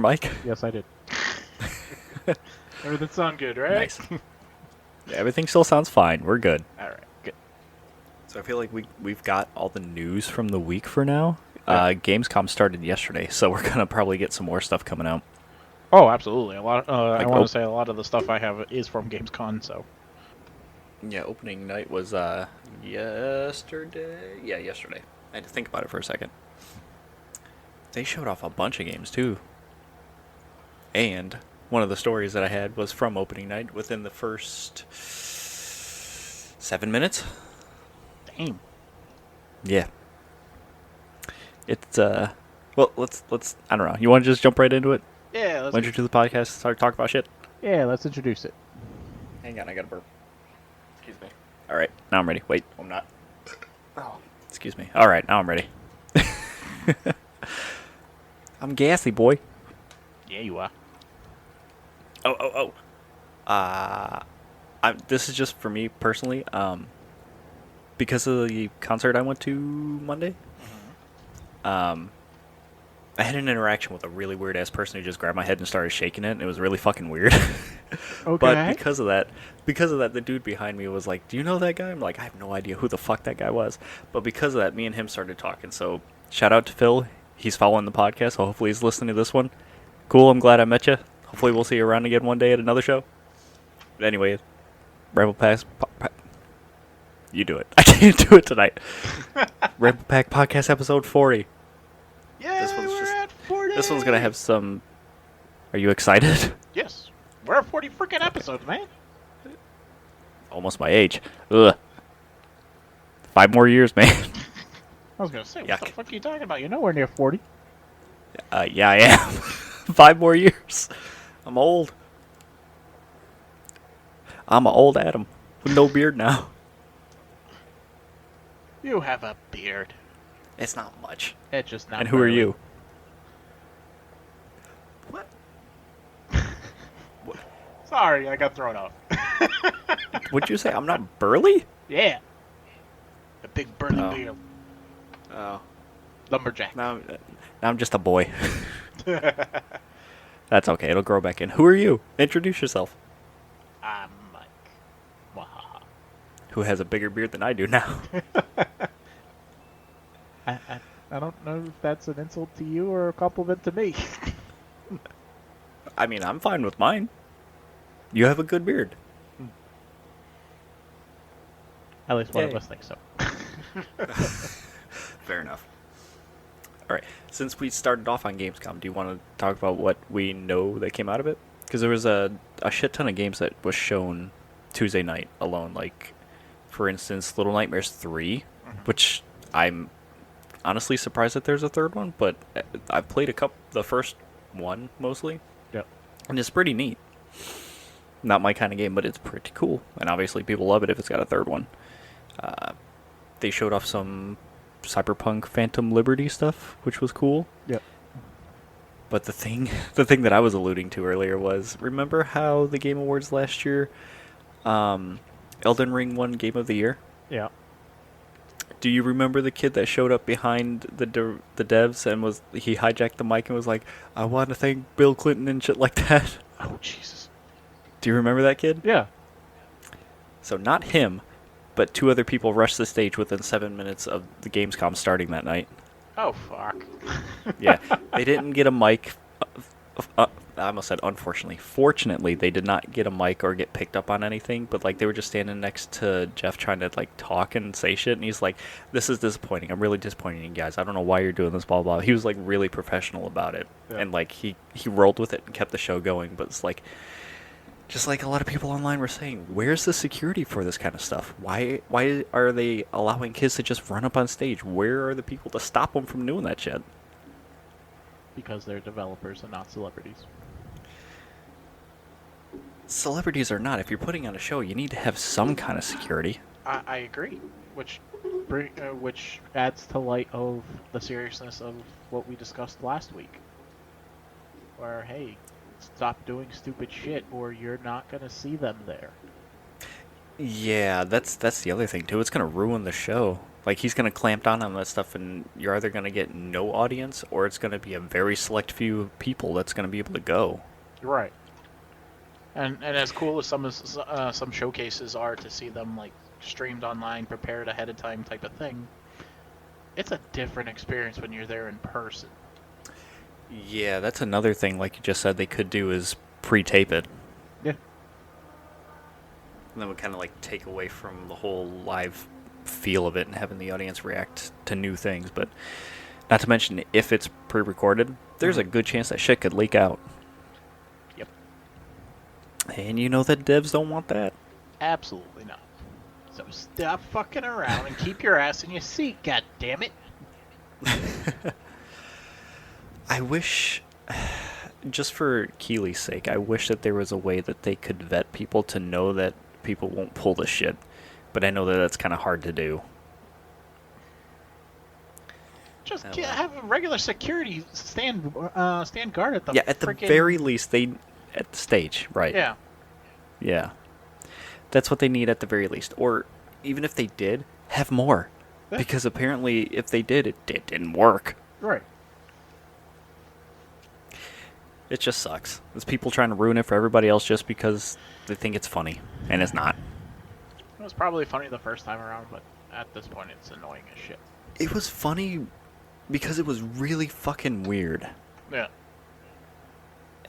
mic? Yes, I did. Everything sound good, right? Nice. Yeah, everything still sounds fine. We're good. All right, good. So I feel like we've got all the news from the week for now. Yeah. Gamescom started yesterday, so we're gonna probably get some more stuff coming out. Oh, absolutely. A lot. I Like, want to say a lot of the stuff I have is from Gamescom. So Yeah, opening night was yesterday. Yeah, yesterday. I had to think about it for a second. They showed off a bunch of games too. And one of the stories that I had was from opening night within the first 7 minutes. damn. Yeah. It's well, let's I don't know. You want to just jump right into it? Yeah. Let's Went you to the podcast, start talking about shit. Yeah, let's introduce it. Hang on, I got a burp. Excuse me. All right, now I'm ready. Wait, I'm not. Oh, excuse me. All right, now I'm ready. I'm gassy, boy. Yeah, you are. Oh. This is just for me personally. Because of the concert I went to Monday. I had an interaction with a really weird ass person who just grabbed my head and started shaking it, and it was really fucking weird. Okay. But because of that, the dude behind me was like, "Do you know that guy?" I'm like, "I have no idea who the fuck that guy was." But because of that, me and him started talking. So shout out to Phil. He's following the podcast, so hopefully he's listening to this one. Cool. I'm glad I met you. Hopefully we'll see you around again one day at another show. But anyway, Rebel Pack. You do it. I can't do it tonight. Rebel Pack Podcast episode 40. Yeah, This one's we're just- at 40. This one's gonna have some. Are you excited? Yes, we're at 40 freaking episodes, man. Almost my age. Ugh. 5 more years, man. I was gonna say, what the Yuck. fuck are you talking about? You're nowhere near 40. Yeah, I am. 5 more years. I'm old. I'm an old Adam with no beard now. You have a beard. It's not much. It's just not. And who are barely. you? Sorry, I got thrown off. What'd you say? I'm not burly? Yeah. A big burly Oh. beard. Oh. Lumberjack. Now I'm just a boy. That's okay. It'll grow back in. Who are you? Introduce yourself. I'm Mike. Wahaha. Who has a bigger beard than I do now? I don't know if that's an insult to you or a compliment to me. I mean, I'm fine with mine. You have a good beard. At least one of Yay. us thinks so. Fair enough. All right. Since we started off on Gamescom, do you want to talk about what we know that came out of it? Because there was a shit ton of games that was shown Tuesday night alone. Like, for instance, Little Nightmares 3, which I'm honestly surprised that there's a third one, but I've played the first one mostly. Yep. And it's pretty neat. Not my kind of game, but it's pretty cool. And obviously people love it if it's got a third one. They showed off some Cyberpunk Phantom Liberty stuff, which was cool. Yep. But the thing that I was alluding to earlier was, remember how the Game Awards last year, Elden Ring won Game of the Year? Yeah. Do you remember the kid that showed up behind the devs and he hijacked the mic and was like, "I want to thank Bill Clinton" and shit like that? Oh, Jesus. Do you remember that kid? Yeah. So not him, but 2 other people rushed the stage within 7 minutes of the Gamescom starting that night. Oh, fuck. Yeah, they didn't get a mic. I almost said unfortunately. Fortunately, they did not get a mic or get picked up on anything, but like they were just standing next to Jeff trying to like talk and say shit, and he's like, "This is disappointing. I'm really disappointing you guys. I don't know why you're doing this, blah blah." He was like really professional about it, Yeah. and like he rolled with it and kept the show going. But it's like, just like a lot of people online were saying, where's the security for this kind of stuff? Why are they allowing kids to just run up on stage? Where are the people to stop them from doing that shit? Because they're developers and not celebrities. Celebrities or not, if you're putting on a show, you need to have some kind of security. I agree. Which, Which adds to light of the seriousness of what we discussed last week. Where, hey, stop doing stupid shit or you're not going to see them there. Yeah, that's the other thing too. It's gonna ruin the show. Like he's gonna clamp down on that stuff, and you're either gonna get no audience, or it's gonna be a very select few people that's gonna be able to go. Right. And as cool as some showcases are to see them like streamed online, prepared ahead of time type of thing, it's a different experience when you're there in person. Yeah, that's another thing. Like you just said, they could do is pre-tape it. Yeah. And that would kind of like take away from the whole live feel of it and having the audience react to new things. But not to mention, if it's pre-recorded, there's a good chance that shit could leak out. Yep. And you know that devs don't want that. Absolutely not. So stop fucking around and keep your ass in your seat, god damn it. I wish, just for Keeley's sake, I wish that there was a way that they could vet people to know that people won't pull the shit. But I know that that's kind of hard to do. Just Oh, well. have a regular security stand guard at the At the frickin- very least, at the stage, right? Yeah. Yeah. That's what they need at the very least. Or even if they did, have more. Yeah. Because apparently, if they did, it didn't work. Right. It just sucks. There's people trying to ruin it for everybody else just because they think it's funny. And it's not. It was probably funny the first time around, but at this point it's annoying as shit. It was funny because it was really fucking weird. Yeah.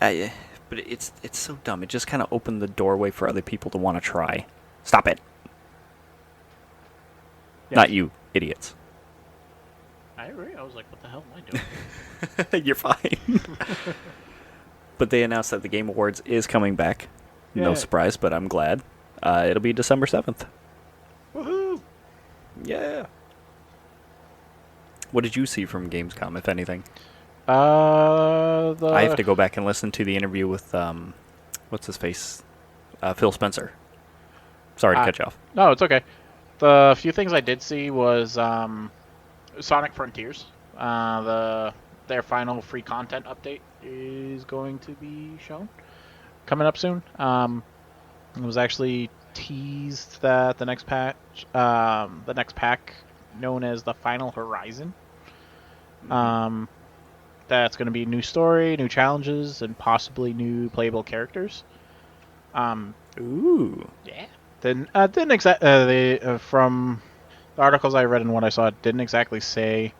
But it's so dumb. It just kind of opened the doorway for other people to want to try. Stop it. Yes. Not you, idiots. I agree. I was like, what the hell am I doing? You're fine. But they announced that the Game Awards is coming back. No Yay. surprise, but I'm glad. It'll be December 7th. Woohoo! Yeah. What did you see from Gamescom, if anything? I I have to go back and listen to the interview with, what's his face? Phil Spencer. Sorry to cut you off. No, it's okay. The few things I did see was Sonic Frontiers. Their final free content update is going to be shown coming up soon. It was actually teased that the next pack known as the Final Horizon. That's going to be a new story, new challenges, and possibly new playable characters. Ooh. Yeah. Didn't exactly from the articles I read and what I saw, it didn't exactly say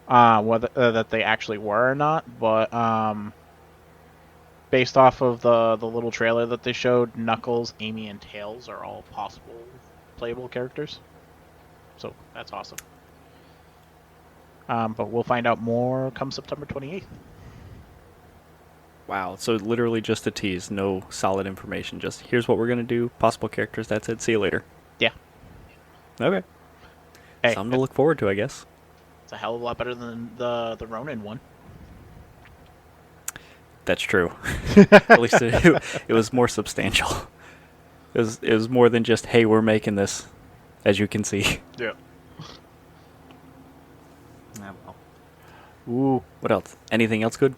whether that they actually were or not, but based off of the little trailer that they showed, Knuckles, Amy, and Tails are all possible playable characters. So that's awesome. But we'll find out more come September 28th. Wow. So literally just a tease. No solid information. Just here's what we're going to do. Possible characters. That's it. See you later. Yeah. Okay. Hey, Something to look forward to, I guess. it's a hell of a lot better than the Ronin one. That's true. At least it was more substantial. It was more than just, hey, we're making this, as you can see. Yeah. Well. Ooh. What else? Anything else good?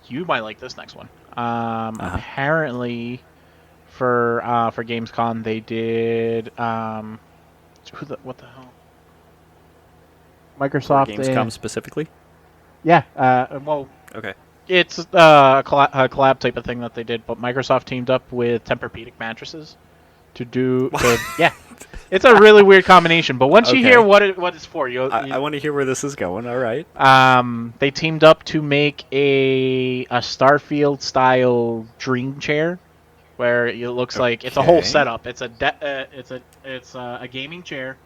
You might like this next one. Apparently, for Gamescom, they did what the hell? Microsoft Gamescom specifically? Yeah. Well, Okay. it's a collab type of thing that they did, but Microsoft teamed up with Tempur-Pedic mattresses to do. Yeah. It's a really weird combination, but once you Okay. hear what it's for, I want to hear where this is going. All right. They teamed up to make a Starfield style dream chair, where it looks like it's a whole Okay. setup. It's a gaming chair,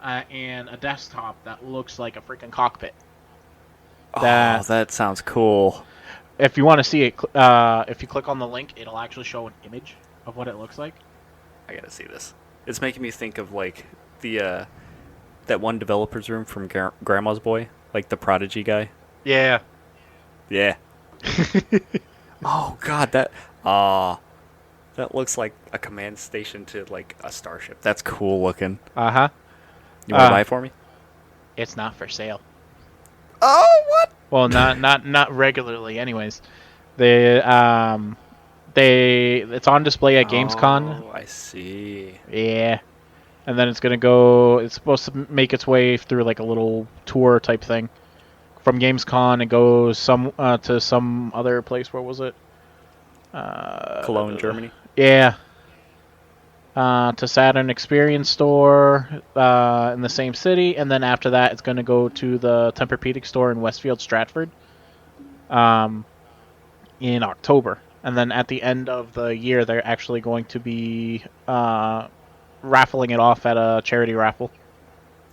and a desktop that looks like a freaking cockpit. Oh, That- that sounds cool. If you want to see it, if you click on the link, it'll actually show an image of what it looks like. I gotta see this. It's making me think of like the that one developer's room from Grandma's Boy, like the Prodigy guy. Yeah. Yeah. Oh God, that looks like a command station to like a starship. That's cool looking. Uh-huh. You want to buy it for me? It's not for sale. Oh, what? Well, not regularly, anyways. They It's on display at Gamescom. Oh, I see. Yeah. And then it's gonna go. It's supposed to make its way through like a little tour type thing. From Gamescom, it goes to some other place. Where was it? Cologne, Germany. Yeah. To Saturn Experience Store in the same city, and then after that, it's going to go to the Tempur-Pedic store in Westfield, Stratford, in October. And then at the end of the year, they're actually going to be raffling it off at a charity raffle.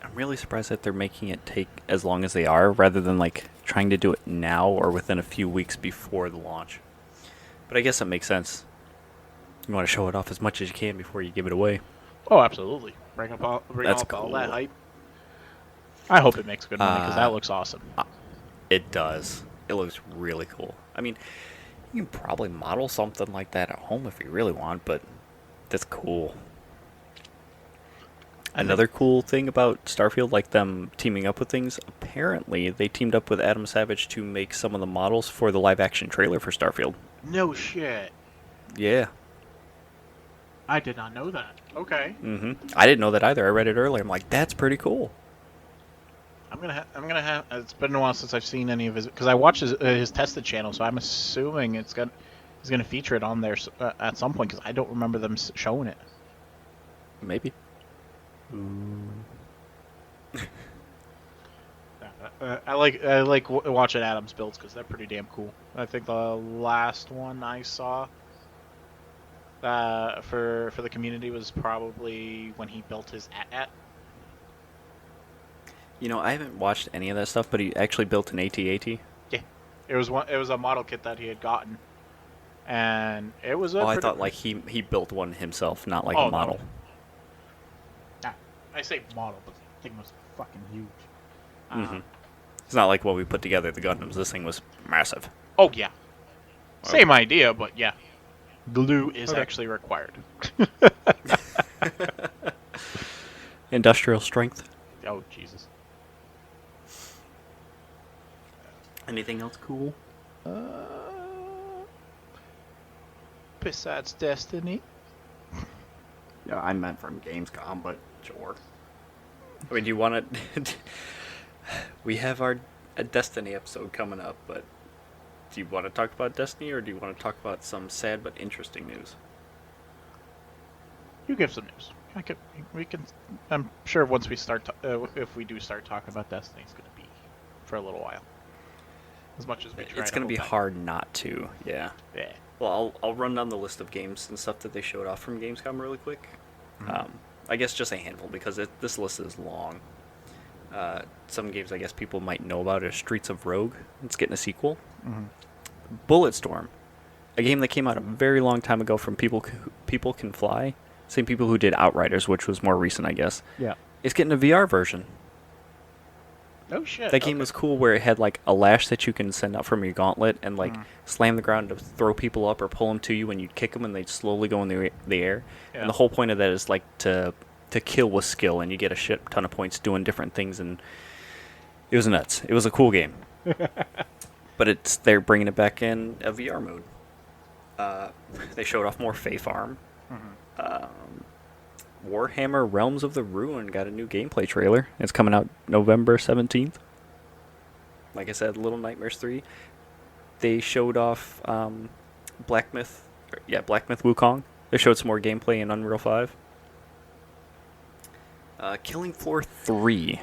I'm really surprised that they're making it take as long as they are, rather than like trying to do it now or within a few weeks before the launch. But I guess that makes sense. You want to show it off as much as you can before you give it away. Oh, absolutely! Bring That's all cool. that hype. I hope it makes good money because that looks awesome. It does. It looks really cool. I mean, you can probably model something like that at home if you really want, but that's cool. Another cool thing about Starfield, like them teaming up with things, apparently they teamed up with Adam Savage to make some of the models for the live-action trailer for Starfield. No shit. Yeah. I did not know that. Okay. I didn't know that either. I read it earlier. I'm like, that's pretty cool. I'm gonna have. It's been a while since I've seen any of his, because I watched his tested channel, so I'm assuming he's gonna feature it on there at some point, because I don't remember them showing it. Maybe. I like watching Adam's builds because they're pretty damn cool. I think the last one I saw for the community was probably when he built his AT-AT. You know, I haven't watched any of that stuff, but he actually built an AT-AT. Yeah, it was a model kit that he had gotten, and it was. I thought like he built one himself, not like a model. No. Nah, I say model, but the thing was fucking huge. It's not like what we put together the Gundams. This thing was massive. Oh yeah, same idea, but yeah, glue is actually required. Industrial strength. Oh Jesus. Anything else cool? Besides Destiny. Yeah, I meant from Gamescom, but sure. I mean, do you want to... We have our Destiny episode coming up, but do you want to talk about Destiny, or do you want to talk about some sad but interesting news? You give some news. We can. I'm sure once we start, if we do start talking about Destiny, it's going to be for a little while. As much as we try. It's going to be hard not to. Yeah. Yeah. Well, I'll run down the list of games and stuff that they showed off from Gamescom really quick. I guess just a handful, because this list is long. Some games I guess people might know about are Streets of Rogue. It's getting a sequel. Bulletstorm, a game that came out a very long time ago from People Can Fly. Same people who did Outriders, which was more recent, I guess. Yeah. It's getting a VR version. Oh shit. That game was cool, where it had like a lash that you can send out from your gauntlet and like slam the ground to throw people up or pull them to you, and you'd kick them and they'd slowly go in the air. Yeah. And the whole point of that is like to kill with skill, and you get a shit ton of points doing different things, and it was nuts. It was a cool game. But they're bringing it back in a VR mode. They showed off more Fae Farm. Warhammer Realms of the Ruin got a new gameplay trailer. It's coming out November 17th. Like I said, Little Nightmares 3. They showed off Black Myth Wukong. They showed some more gameplay in Unreal 5. Killing Floor 3.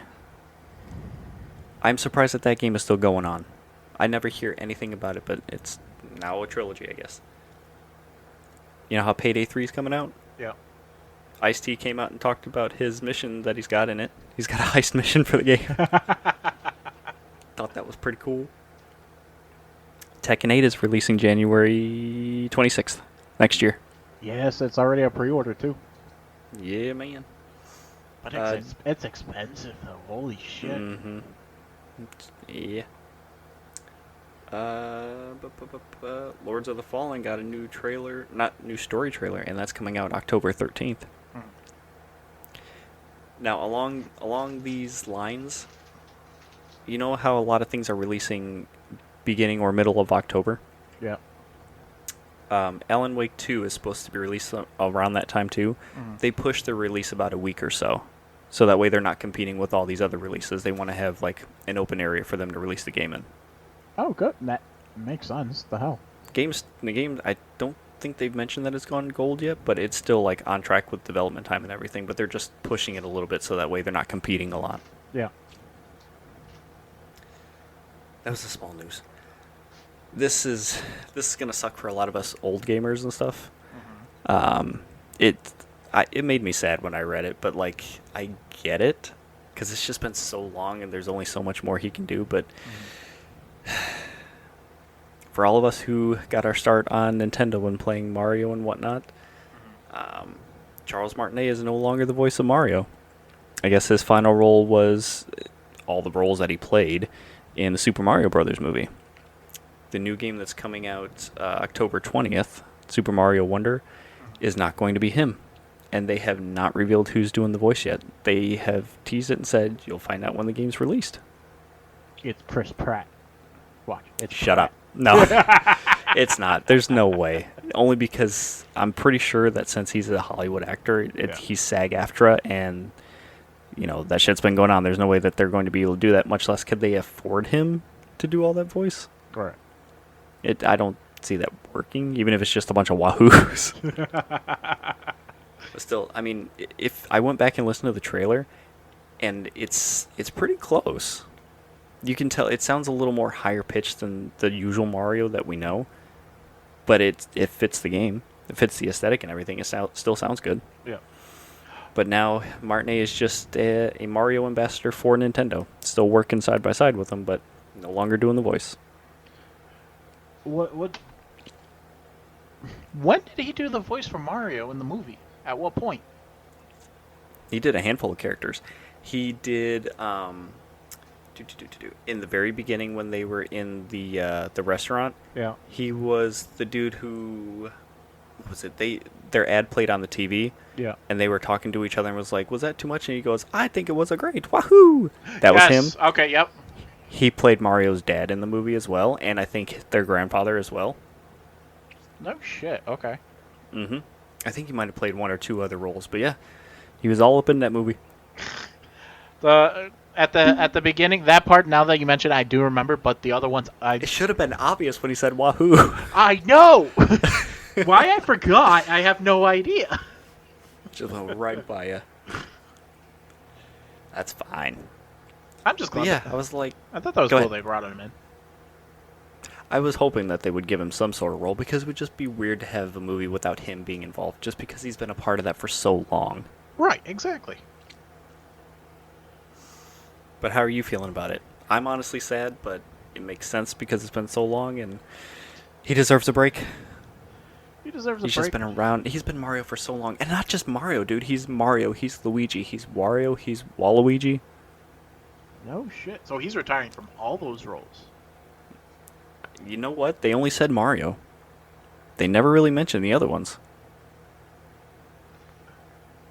I'm surprised that game is still going on. I never hear anything about it, but it's now a trilogy, I guess. You know how Payday 3 is coming out? Yeah. Ice-T came out and talked about his mission that he's got in it. He's got a heist mission for the game. Thought that was pretty cool. Tekken 8 is releasing January 26th next year. Yes, it's already a pre-order too. Yeah, man. But it's expensive though. Holy shit. Yeah. Lords of the Fallen got a new trailer, not new story trailer, and that's coming out October 13th. Now, along these lines, you know how a lot of things are releasing beginning or middle of October? Yeah. Alan Wake 2 is supposed to be released around that time too. They pushed the release about a week or so. So that way they're not competing with all these other releases. They want to have like an open area for them to release the game in. Oh, good. That makes sense. The hell. The game, I don't think they've mentioned that it's gone gold yet, but it's still like on track with development time and everything. But they're just pushing it a little bit so that way they're not competing a lot. Yeah. That was the small news. This is gonna suck for a lot of us old gamers and stuff. It made me sad when I read it, but like I get it because it's just been so long and there's only so much more he can do. But for all of us who got our start on Nintendo when playing Mario and whatnot, Charles Martinet is no longer the voice of Mario. I guess his final role was all the roles that he played in the Super Mario Brothers movie. The new game that's coming out October 20th, Super Mario Wonder, is not going to be him. And they have not revealed who's doing the voice yet. They have teased it and said, you'll find out when the game's released. It's Chris Pratt. Watch. It's Shut Pratt. up. No, it's not. There's no way. Only because I'm pretty sure that since he's a Hollywood actor, he's SAG-AFTRA, and you know that shit's been going on. There's no way that they're going to be able to do that, much less could they afford him to do all that voice. Correct. I don't see that working, even if it's just a bunch of wahoos. But still, I mean, if I went back and listened to the trailer, and it's pretty close. You can tell it sounds a little more higher pitched than the usual Mario that we know, but it fits the game. It fits the aesthetic and everything. It still sounds good. Yeah. But now Martinet is just a Mario ambassador for Nintendo. Still working side by side with them, but no longer doing the voice. What? When did he do the voice for Mario in the movie? At what point? He did a handful of characters. He did in the very beginning when they were in the restaurant. Yeah. He was the dude who was it? Their ad played on the TV. Yeah. And they were talking to each other and was like, "Was that too much?" And he goes, "I think it was a great wahoo." That was him. Okay. Yep. He played Mario's dad in the movie as well, and I think their grandfather as well. No shit. Okay. Mm-hmm. I think he might have played one or two other roles, but yeah, he was all up in that movie. At the beginning, that part. Now that you mention, I do remember, but the other ones, It should have been obvious when he said wahoo. I know. Why I forgot, I have no idea. Just went right by you. That's fine. I'm just glad. But yeah, I was like, I thought that was Go cool. ahead. They brought him in. I was hoping that they would give him some sort of role because it would just be weird to have a movie without him being involved, just because he's been a part of that for so long. Right. Exactly. But how are you feeling about it? I'm honestly sad, but it makes sense because it's been so long, and he deserves a break. He deserves a He's break. just been around. He's been Mario for so long, and not just Mario, dude. He's Mario. He's Luigi. He's Wario. He's Waluigi. No shit. So he's retiring from all those roles. You know what? They only said Mario. They never really mentioned the other ones.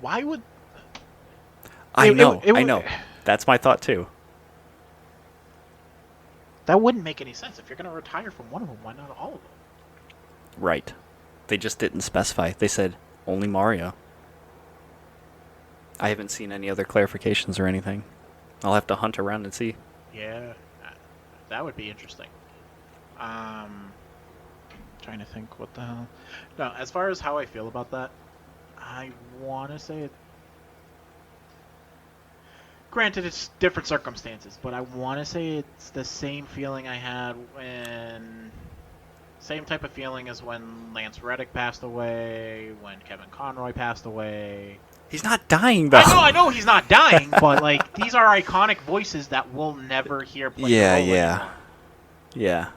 Why would? I know. it I would- know. That's my thought too. That wouldn't make any sense. If you're going to retire from one of them, why not all of them? Right. They just didn't specify. They said only Mario. I haven't seen any other clarifications or anything. I'll have to hunt around and see. Yeah, that would be interesting. Trying to think what the hell. No, as far as how I feel about that, I want to say it. Granted, it's different circumstances, but I want to say it's the same feeling I had when. Same type of feeling as when Lance Reddick passed away, when Kevin Conroy passed away. He's not dying though. I know he's not dying, but like these are iconic voices that we'll never hear play. Yeah, a role yeah. anymore. Yeah.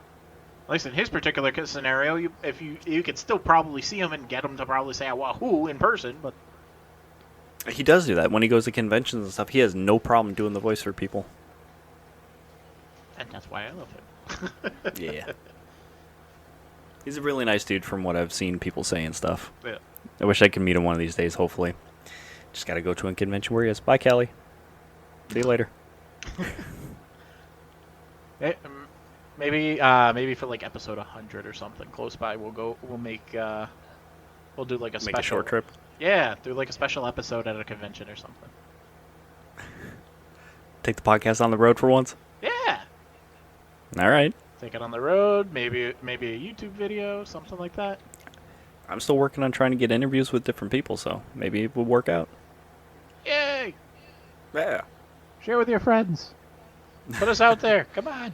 At least in his particular scenario, you could still probably see him and get him to probably say "wahoo" in person, but He does do that when he goes to conventions and stuff. He has no problem doing the voice for people. and that's why I love him. Yeah. He's a really nice dude from what I've seen people say and stuff. Yeah. I wish I could meet him one of these days, hopefully. Just gotta go to a convention where he is. Bye, Callie. See you later. maybe for like episode 100 or something close by, we'll do like a Make a special short trip. Yeah, do like a special episode at a convention or something. Take the podcast on the road for once. Yeah, All right. take it on the road. Maybe a YouTube video, something like that. I'm still working on trying to get interviews with different people, so maybe it will work out. Yay! Yeah. Share with your friends. Put us out there. Come on.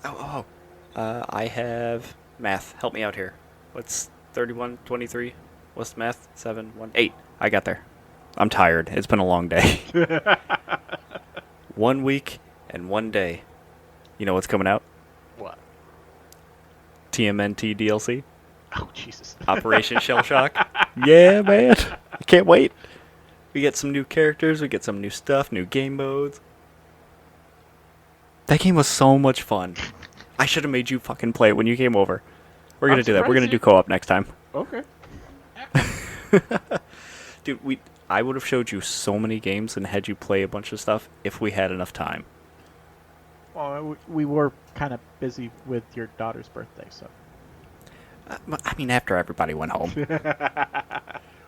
I have math. Help me out here. What's 31, 23? What's the math? 7, 1, 8. I got there. I'm tired. It's been a long day. 1 week and 1 day. You know what's coming out? What? TMNT DLC. Oh, Jesus. Operation Shell Shock. Yeah, man. I can't wait. We get some new characters. We get some new stuff, new game modes. That game was so much fun. I should have made you fucking play it when you came over. We're going to do that. We're going to do co-op next time. Okay. Dude, I would have showed you so many games and had you play a bunch of stuff if we had enough time. Well, we were kind of busy with your daughter's birthday, so. I mean, after everybody went home.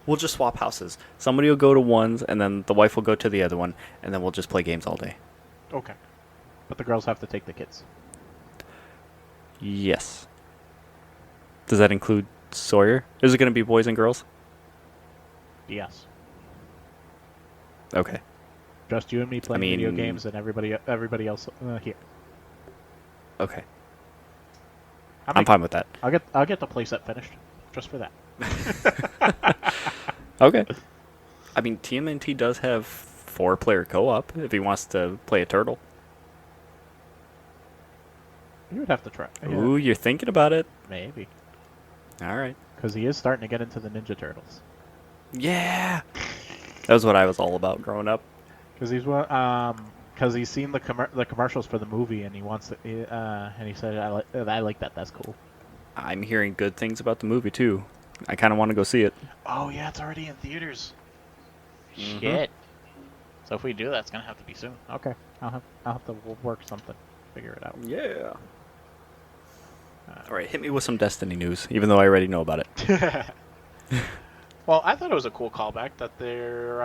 We'll just swap houses. Somebody will go to one's, and then the wife will go to the other one, and then we'll just play games all day. Okay. But the girls have to take the kids. Yes. Does that include Sawyer? Is it going to be boys and girls? Yes. Okay. Just you and me playing I mean- video games, and everybody else here. Okay. I'll I'm make- fine with that. I'll get the playset finished, just for that. Okay. I mean, TMNT does have 4-player co-op if he wants to play a turtle. You would have to try. Ooh, you're thinking about it. Maybe. All right. Because he is starting to get into the Ninja Turtles. Yeah. That was what I was all about growing up. Because he's seen the commercials for the movie, and he wants to, and he said, I like that. That's cool. I'm hearing good things about the movie, too. I kind of want to go see it. Oh yeah, it's already in theaters. Mhm. Shit. So if we do that, it's gonna have to be soon. Okay, I'll have to work something, figure it out. Yeah. All right, hit me with some Destiny news, even though I already know about it. Well, I thought it was a cool callback that they're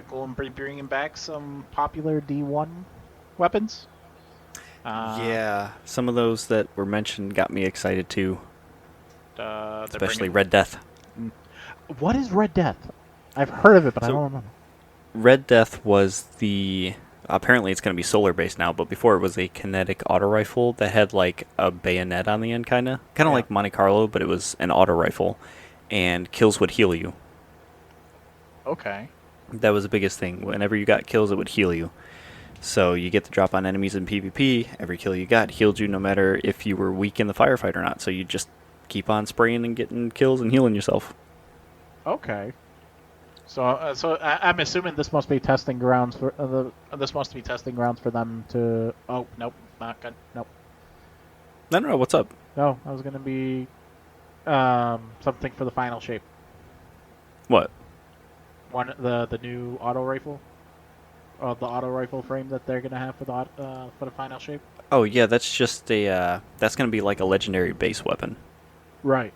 going to be bringing back some popular D1 weapons. Yeah, some of those that were mentioned got me excited, too. They're Especially bringing- Red Death. What is Red Death? I've heard of it, but I So- don't remember. Red Death was the... Apparently it's going to be solar-based now, but before it was a kinetic auto rifle that had like a bayonet on the end, kind of. Kind of Yeah. like Monte Carlo, but it was an auto rifle. And kills would heal you. Okay. That was the biggest thing. Whenever you got kills, it would heal you. So you get the drop on enemies in PvP. Every kill you got healed you no matter if you were weak in the firefight or not. So you just keep on spraying and getting kills and healing yourself. Okay. So I'm assuming this must be testing grounds for them to. Oh nope, not good. Nope. No, what's up? No, I was gonna be something for the final shape. What? The new auto rifle. The auto rifle frame that they're gonna have for the final shape. Oh yeah, that's just a that's gonna be like a legendary base weapon. Right.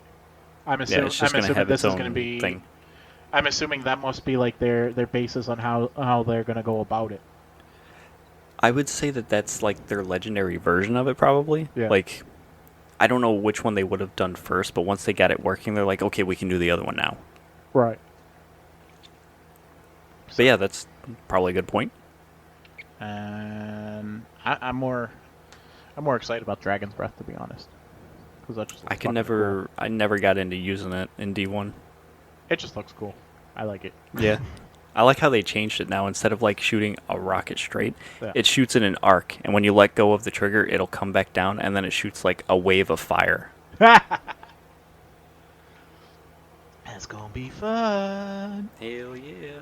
I'm Yeah, assuming. it's just I'm gonna assuming have this its is gonna own be. thing. I'm assuming that must be like their basis on how they're gonna go about it. I would say that that's like their legendary version of it, probably. Yeah. Like, I don't know which one they would have done first, but once they got it working, they're like, okay, we can do the other one now. Right. But yeah, that's probably a good point. And I'm more excited about Dragon's Breath, to be honest. Because that just looks fucking cool. I never got into using it in D1. It just looks cool. I like it. Yeah. I like how they changed it now. Instead of like shooting a rocket straight, Yeah. it shoots in an arc, and when you let go of the trigger, it'll come back down, and then it shoots like a wave of fire. It's gonna be fun. Hell yeah.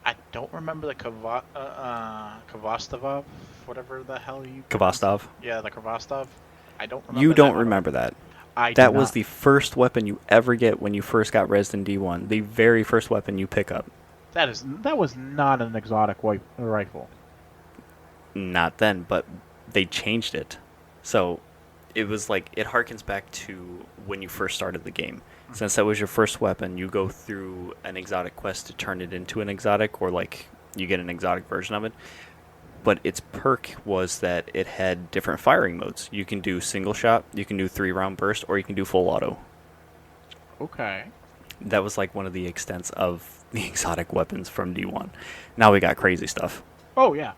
I don't remember the Kvostov, whatever the hell you. Kvostov. Yeah, the Kvostov. I don't remember. You that don't one. remember that. I That do was not. the first weapon you ever get when you first got rezzed in D1. The very first weapon you pick up. That was not an exotic rifle. Not then, but they changed it. So it was like, it harkens back to when you first started the game. Since that was your first weapon, you go through an exotic quest to turn it into an exotic, or like you get an exotic version of it. But its perk was that it had different firing modes. You can do single shot, you can do 3-round burst, or you can do full auto. Okay. That was like one of the extents of the exotic weapons from D1. Now we got crazy stuff. Oh yeah.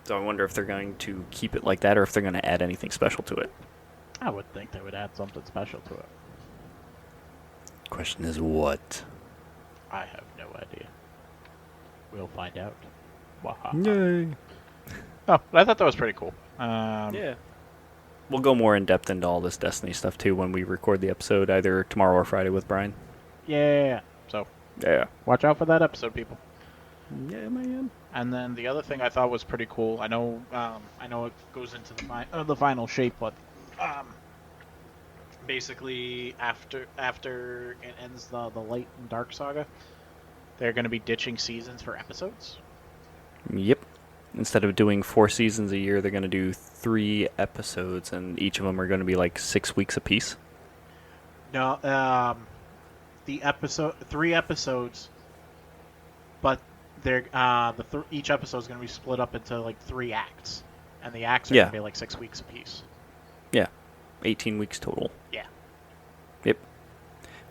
So I wonder if they're going to keep it like that, or if they're going to add anything special to it. I would think they would add something special to it. Question is what? I have no idea. We'll find out. Yay. Oh, I thought that was pretty cool. Yeah. We'll go more in depth into all this Destiny stuff too when we record the episode, either tomorrow or Friday with Brian. Yeah. So Yeah. watch out for that episode, people. Yeah, man. And then the other thing I thought was pretty cool. I know it goes into the final shape, but basically after it ends the light and dark saga, they're going to be ditching seasons for episodes. Yep. Instead of doing 4 seasons a year, they're going to do 3 episodes, and each of them are going to be like 6 weeks apiece. No, the 3 episodes, but they're each episode is going to be split up into like 3 acts, and the acts are going to be like 6 weeks apiece. Yeah. 18 weeks total. Yeah. Yep.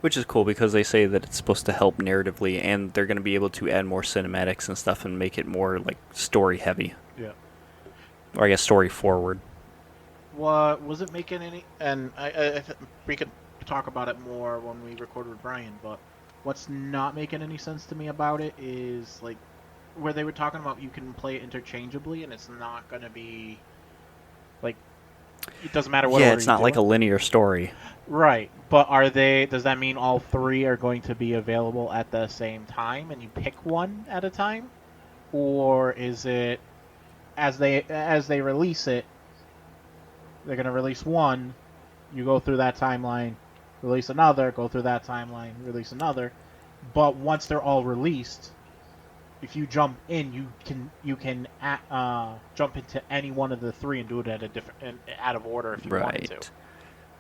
Which is cool because they say that it's supposed to help narratively, and they're going to be able to add more cinematics and stuff and make it more like story heavy. Yeah. Or I guess story forward. What was it making any? And we could talk about it more when we record with Brian. But what's not making any sense to me about it is like where they were talking about you can play it interchangeably, and it's not going to be like it doesn't matter what. Yeah, order it's you not do like it. a linear story. Right, but are they? Does that mean all 3 are going to be available at the same time, and you pick one at a time, or is it as they release it? They're going to release one, you go through that timeline, release another, go through that timeline, release another, but once they're all released, if you jump in, you can jump into any one of the 3 and do it at a different out of order if you wanted to.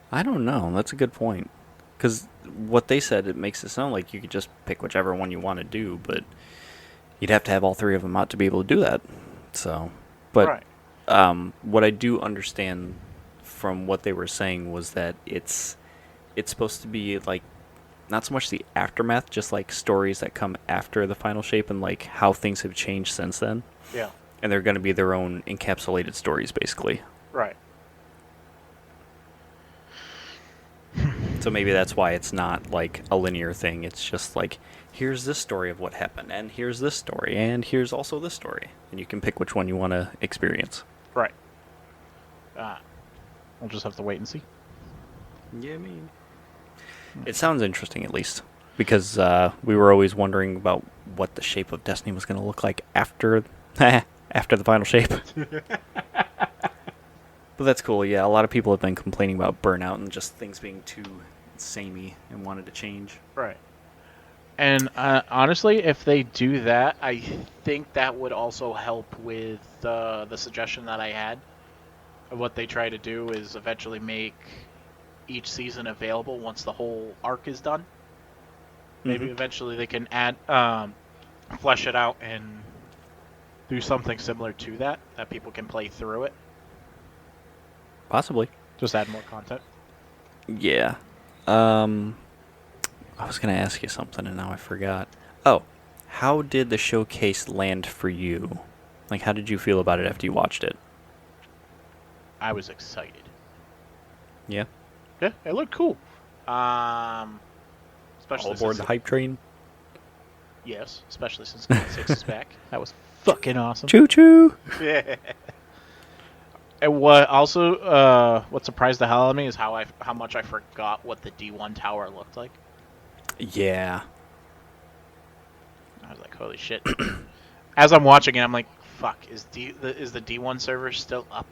I don't know. That's a good point. Because what they said, it makes it sound like you could just pick whichever one you want to do, but you'd have to have all 3 of them out to be able to do that. So, but Right. What I do understand from what they were saying was that it's supposed to be like not so much the aftermath, just like stories that come after the final shape and like how things have changed since then. Yeah. And they're going to be their own encapsulated stories, basically. Right. So maybe that's why it's not like a linear thing. It's just like, here's this story of what happened, and here's this story, and here's also this story. And you can pick which one you want to experience. Right. We'll just have to wait and see. Yeah, I mean, it sounds interesting at least, because we were always wondering about what the shape of Destiny was going to look like after after the final shape. But that's cool. Yeah, a lot of people have been complaining about burnout and just things being too samey and wanted to change. Right. And honestly, if they do that, I think that would also help with the suggestion that I had. What they try to do is eventually make each season available once the whole arc is done. Maybe eventually they can add, flesh it out and do something similar to that people can play through it. Possibly. Just add more content. Yeah. I was going to ask you something and now I forgot. Oh, how did the showcase land for you? Like, how did you feel about it after you watched it? I was excited. Yeah? Yeah, it looked cool. Especially All aboard the hype train? Yes, especially since Game 6 is back. That was fucking awesome. Choo-choo! Yeah. And what surprised the hell out of me is how much I forgot what the D1 tower looked like. Yeah. I was like, holy shit. As I'm watching it, I'm like, fuck, is the D1 server still up?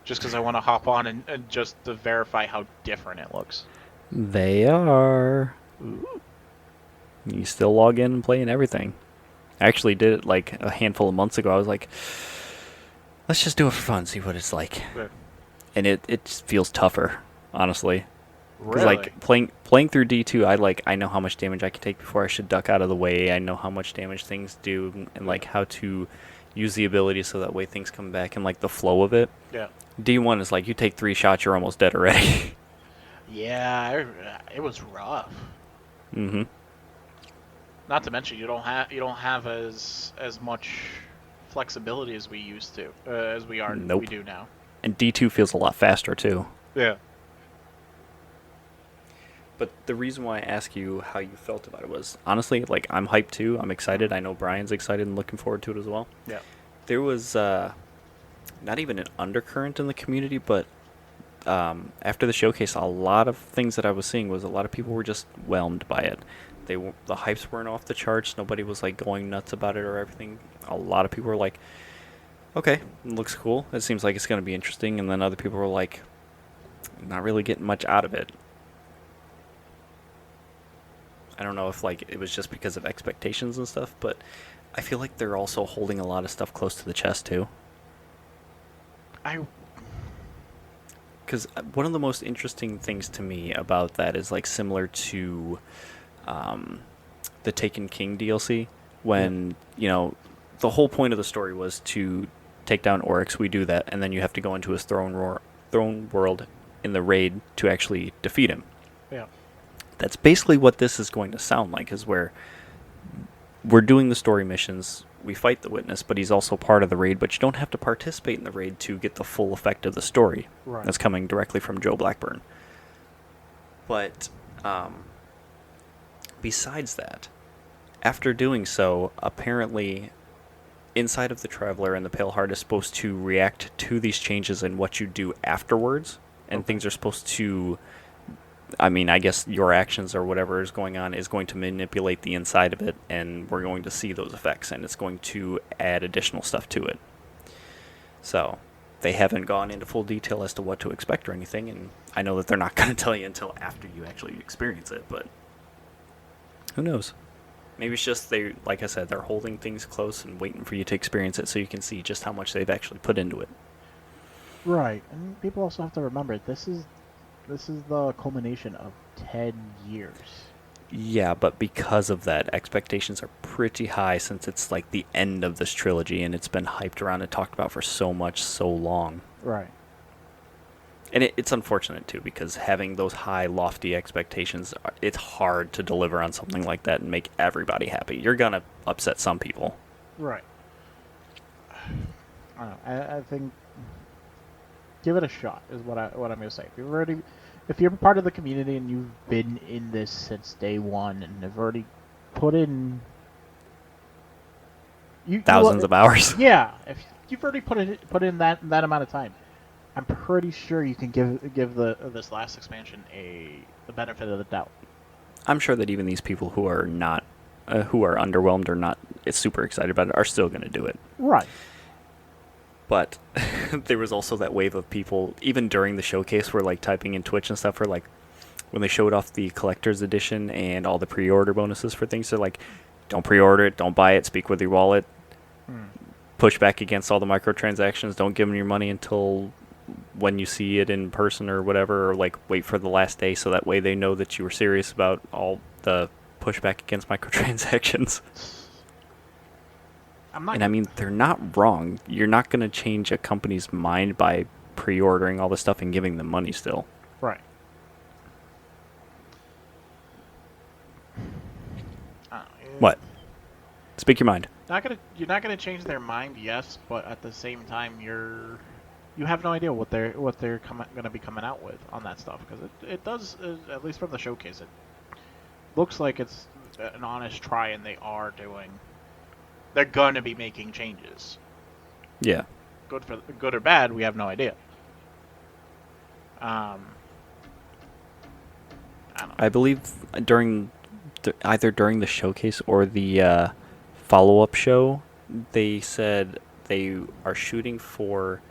Just because I want to hop on and just to verify how different it looks. They are. Ooh. You still log in and play and everything. I actually did it like a handful of months ago. I was like, let's just do it for fun, see what it's like. Yeah. And it just feels tougher, honestly. Because Really? like playing through D2, I know how much damage I can take before I should duck out of the way. I know how much damage things do, and like how to use the ability so that way things come back and like the flow of it. Yeah. D1 is like you take 3 shots, you're almost dead already. Yeah, it was rough. Mm-hmm. Not to mention you don't have as much flexibility as we used to, as we Nope. do now. And D2 feels a lot faster too. Yeah. But the reason why I ask you how you felt about it was honestly, like I'm hyped too. I'm excited. I know Brian's excited and looking forward to it as well. Yeah. There was not even an undercurrent in the community, but after the showcase, a lot of things that I was seeing was a lot of people were just whelmed by it. The hypes weren't off the charts. Nobody was like going nuts about it or everything. A lot of people were like, "Okay, it looks cool. It seems like it's going to be interesting." And then other people were like, "Not really getting much out of it." I don't know if like it was just because of expectations and stuff, but I feel like they're also holding a lot of stuff close to the chest too. I Because one of the most interesting things to me about that is like similar to the Taken King DLC, when the whole point of the story was to take down Oryx. We do that, and then you have to go into his throne world in the raid to actually defeat him. yeah. That's basically what this is going to sound like, is where we're doing the story missions, we fight the witness, but he's also part of the raid, but you don't have to participate in the raid to get the full effect of the story. Right. That's coming directly from Joe Blackburn. But besides that, after doing so, apparently inside of the Traveler and the Pale Heart is supposed to react to these changes and what you do afterwards, and Okay. things are supposed to, I guess your actions or whatever is going on is going to manipulate the inside of it, and we're going to see those effects, and it's going to add additional stuff to it. So, they haven't gone into full detail as to what to expect or anything, and I know that they're not going to tell you until after you actually experience it, but who knows? Maybe it's just like I said, they're holding things close and waiting for you to experience it so you can see just how much they've actually put into it. Right, and people also have to remember this is the culmination of 10 years. Yeah, but because of that, expectations are pretty high since it's like the end of this trilogy and it's been hyped around and talked about for so much, so long. Right. And it's unfortunate too, because having those high, lofty expectations, it's hard to deliver on something like that and make everybody happy. You're gonna upset some people. Right. I don't know. I think give it a shot is what I'm gonna say. If you're part of the community and you've been in this since day one and have already put in Thousands of hours. Yeah, if you've already put in that amount of time, I'm pretty sure you can give this last expansion the benefit of the doubt. I'm sure that even these people who are not, who are underwhelmed or not super excited about it, are still going to do it. Right. But there was also that wave of people, even during the showcase, were like typing in Twitch and stuff, for like when they showed off the collector's edition and all the pre-order bonuses for things. They're like, don't pre-order it, don't buy it, speak with your wallet, push back against all the microtransactions, don't give them your money until when you see it in person or whatever, or like wait for the last day so that way they know that you were serious about all the pushback against microtransactions. And I mean, they're not wrong. You're not going to change a company's mind by pre-ordering all this stuff and giving them money still. Right. What? Speak your mind. You're not gonna change their mind, yes, but at the same time, you have no idea what they're gonna be coming out with on that stuff, because it does, at least from the showcase, it looks like it's an honest try, and they're gonna be making changes. Yeah. Good or bad, we have no idea. I don't know. I believe during either during the showcase or the follow-up show, they said they are shooting for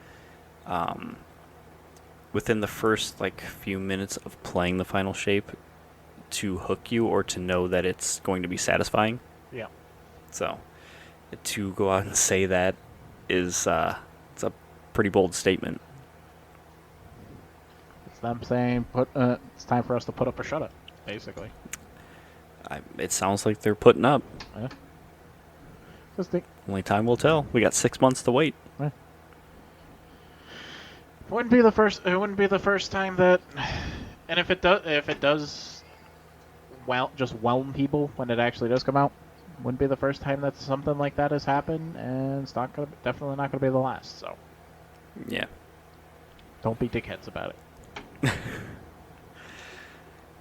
within the first like few minutes of playing the final shape to hook you or to know that it's going to be satisfying. Yeah. So to go out and say that is it's a pretty bold statement. It's them saying, it's time for us to put up or shut up, basically. It sounds like they're putting up. Yeah. Just think, Only time will tell. We got 6 months to wait. It wouldn't be the first time that, and if it does, just whelm people when it actually does come out. Wouldn't be the first time that something like that has happened, and it's definitely not gonna be the last. So Yeah. don't be dickheads about it.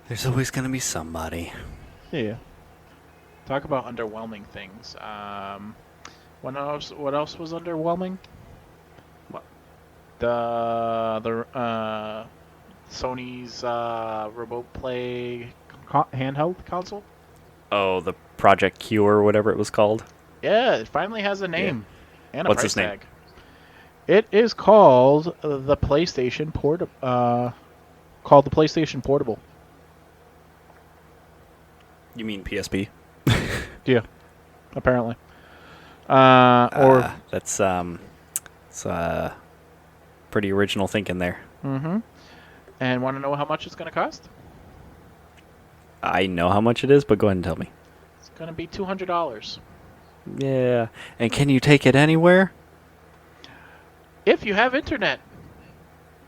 There's always going to be somebody. Yeah. talk about underwhelming things. What else was underwhelming? What? The Sony's remote play Handheld? console. Oh, the Project Q or whatever it was called. Yeah, it finally has a name and a What's price its name? tag. It is called the PlayStation Portable. You mean PSP? Yeah, apparently. Or That's it's pretty original thinking there. Mm-hmm. And want to know how much it's going to cost? I know how much it is, but go ahead and tell me. It's going to be $200. Yeah. And can you take it anywhere? If you have internet.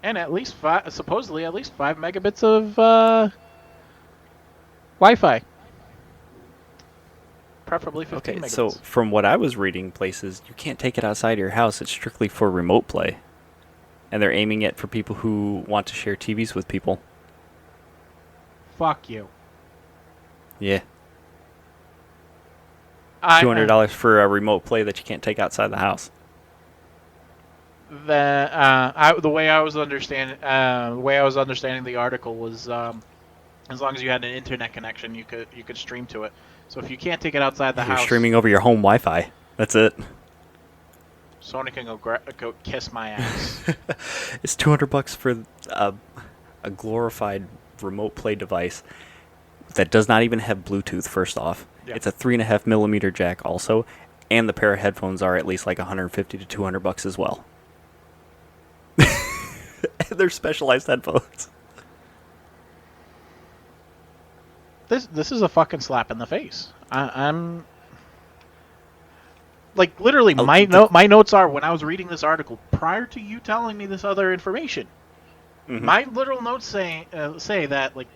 And supposedly at least 5 megabits of Wi-Fi. Preferably 15 Okay, megabits. so from what I was reading places, you can't take it outside your house. It's strictly for remote play. And they're aiming it for people who want to share TVs with people. fuck you. Yeah. $200 for a remote play that you can't take outside the house. The way I was understanding the article was as long as you had an internet connection, you could stream to it. So if you can't take it outside the You're house, streaming over your home Wi-Fi. That's it. Sony can go kiss my ass. It's $200 for a glorified remote play device that does not even have Bluetooth. First off, Yeah. It's a 3.5 millimeter jack also, and the pair of headphones are at least like $150 to $200 as well. They're specialized headphones. This is a fucking slap in the face. I'm like literally my notes are when I was reading this article prior to you telling me this other information. Mm-hmm. My literal notes say that like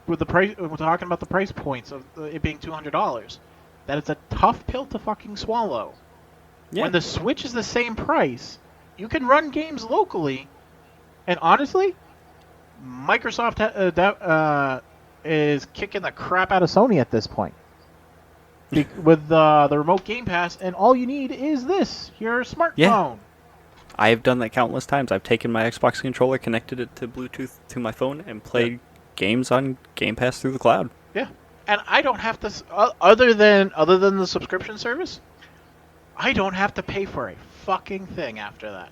with the price, we're talking about the price points of it being $200, that it's a tough pill to fucking swallow. Yeah. When the Switch is the same price, you can run games locally, and honestly, Microsoft Is kicking the crap out of Sony at this point. With the remote Game Pass, and all you need is your smartphone. Yeah. I have done that countless times. I've taken my Xbox controller, connected it to Bluetooth to my phone, and played games on Game Pass through the cloud. Yeah, and I don't have to other than the subscription service, I don't have to pay for a fucking thing after that.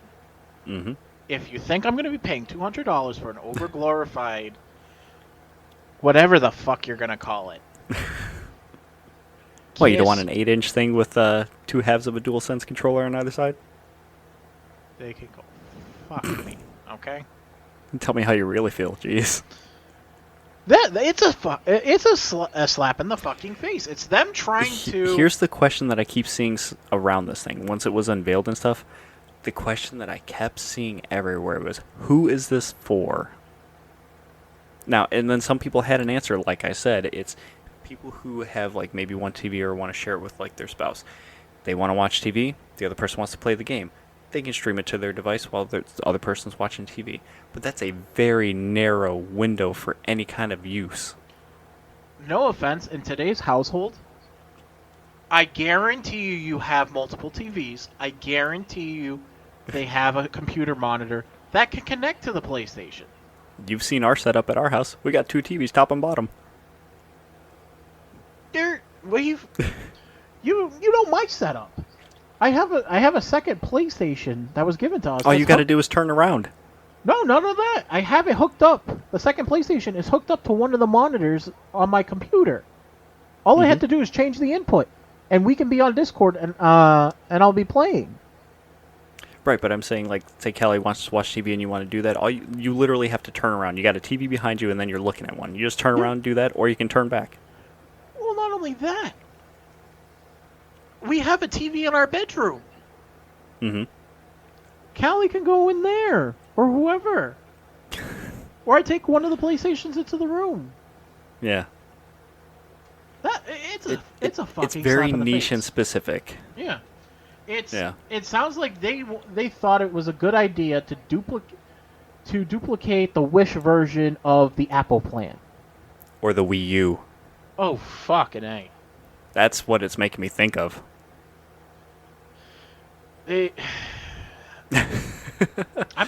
Mm-hmm. If you think I'm going to be paying $200 for an overglorified, whatever the fuck you're going to call it. What, you don't want an 8-inch thing with 2 halves of a DualSense controller on either side? They can go fuck me, okay? Tell me how you really feel, jeez. It's a slap in the fucking face. It's them trying to. Here's the question that I keep seeing around this thing. Once it was unveiled and stuff, the question that I kept seeing everywhere was, who is this for? Now, and then some people had an answer. Like I said, it's people who have like maybe one TV or want to share it with like their spouse. They want to watch TV. The other person wants to play the game. They can stream it to their device while the other person's watching TV. But that's a very narrow window for any kind of use. No offense, in today's household, I guarantee you have multiple TVs. I guarantee you they have a computer monitor that can connect to the PlayStation. You've seen our setup at our house. We got 2 TVs, top and bottom. You know my setup. I have a second PlayStation that was given to us. All you got to do is turn around. No, none of that. I have it hooked up. The second PlayStation is hooked up to one of the monitors on my computer. All I had to do is change the input, and we can be on Discord, and I'll be playing. Right, but I'm saying, like, say Callie wants to watch TV and you want to do that, you literally have to turn around. You got a TV behind you and then you're looking at one. You just turn around and do that, or you can turn back. Well, not only that, we have a TV in our bedroom. Mm-hmm. Callie can go in there, or whoever. Or I take one of the PlayStations into the room. Yeah. It's a fucking It's very slap in the niche face. and specific. Yeah. Yeah. It sounds like they thought it was a good idea to duplicate the Wish version of the Apple plan. Or the Wii U. Oh, fucking A. That's what it's making me think of. I'm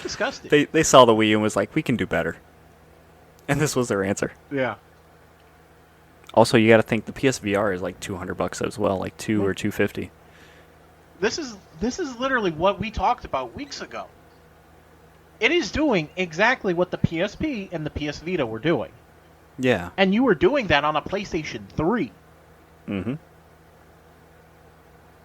disgusted. They saw the Wii U and was like, we can do better. And this was their answer. Yeah. Also, you got to think the PSVR is like $200 as well, like $200 or $250. This is literally what we talked about weeks ago. It is doing exactly what the PSP and the PS Vita were doing. Yeah. And you were doing that on a PlayStation 3. Mm-hmm.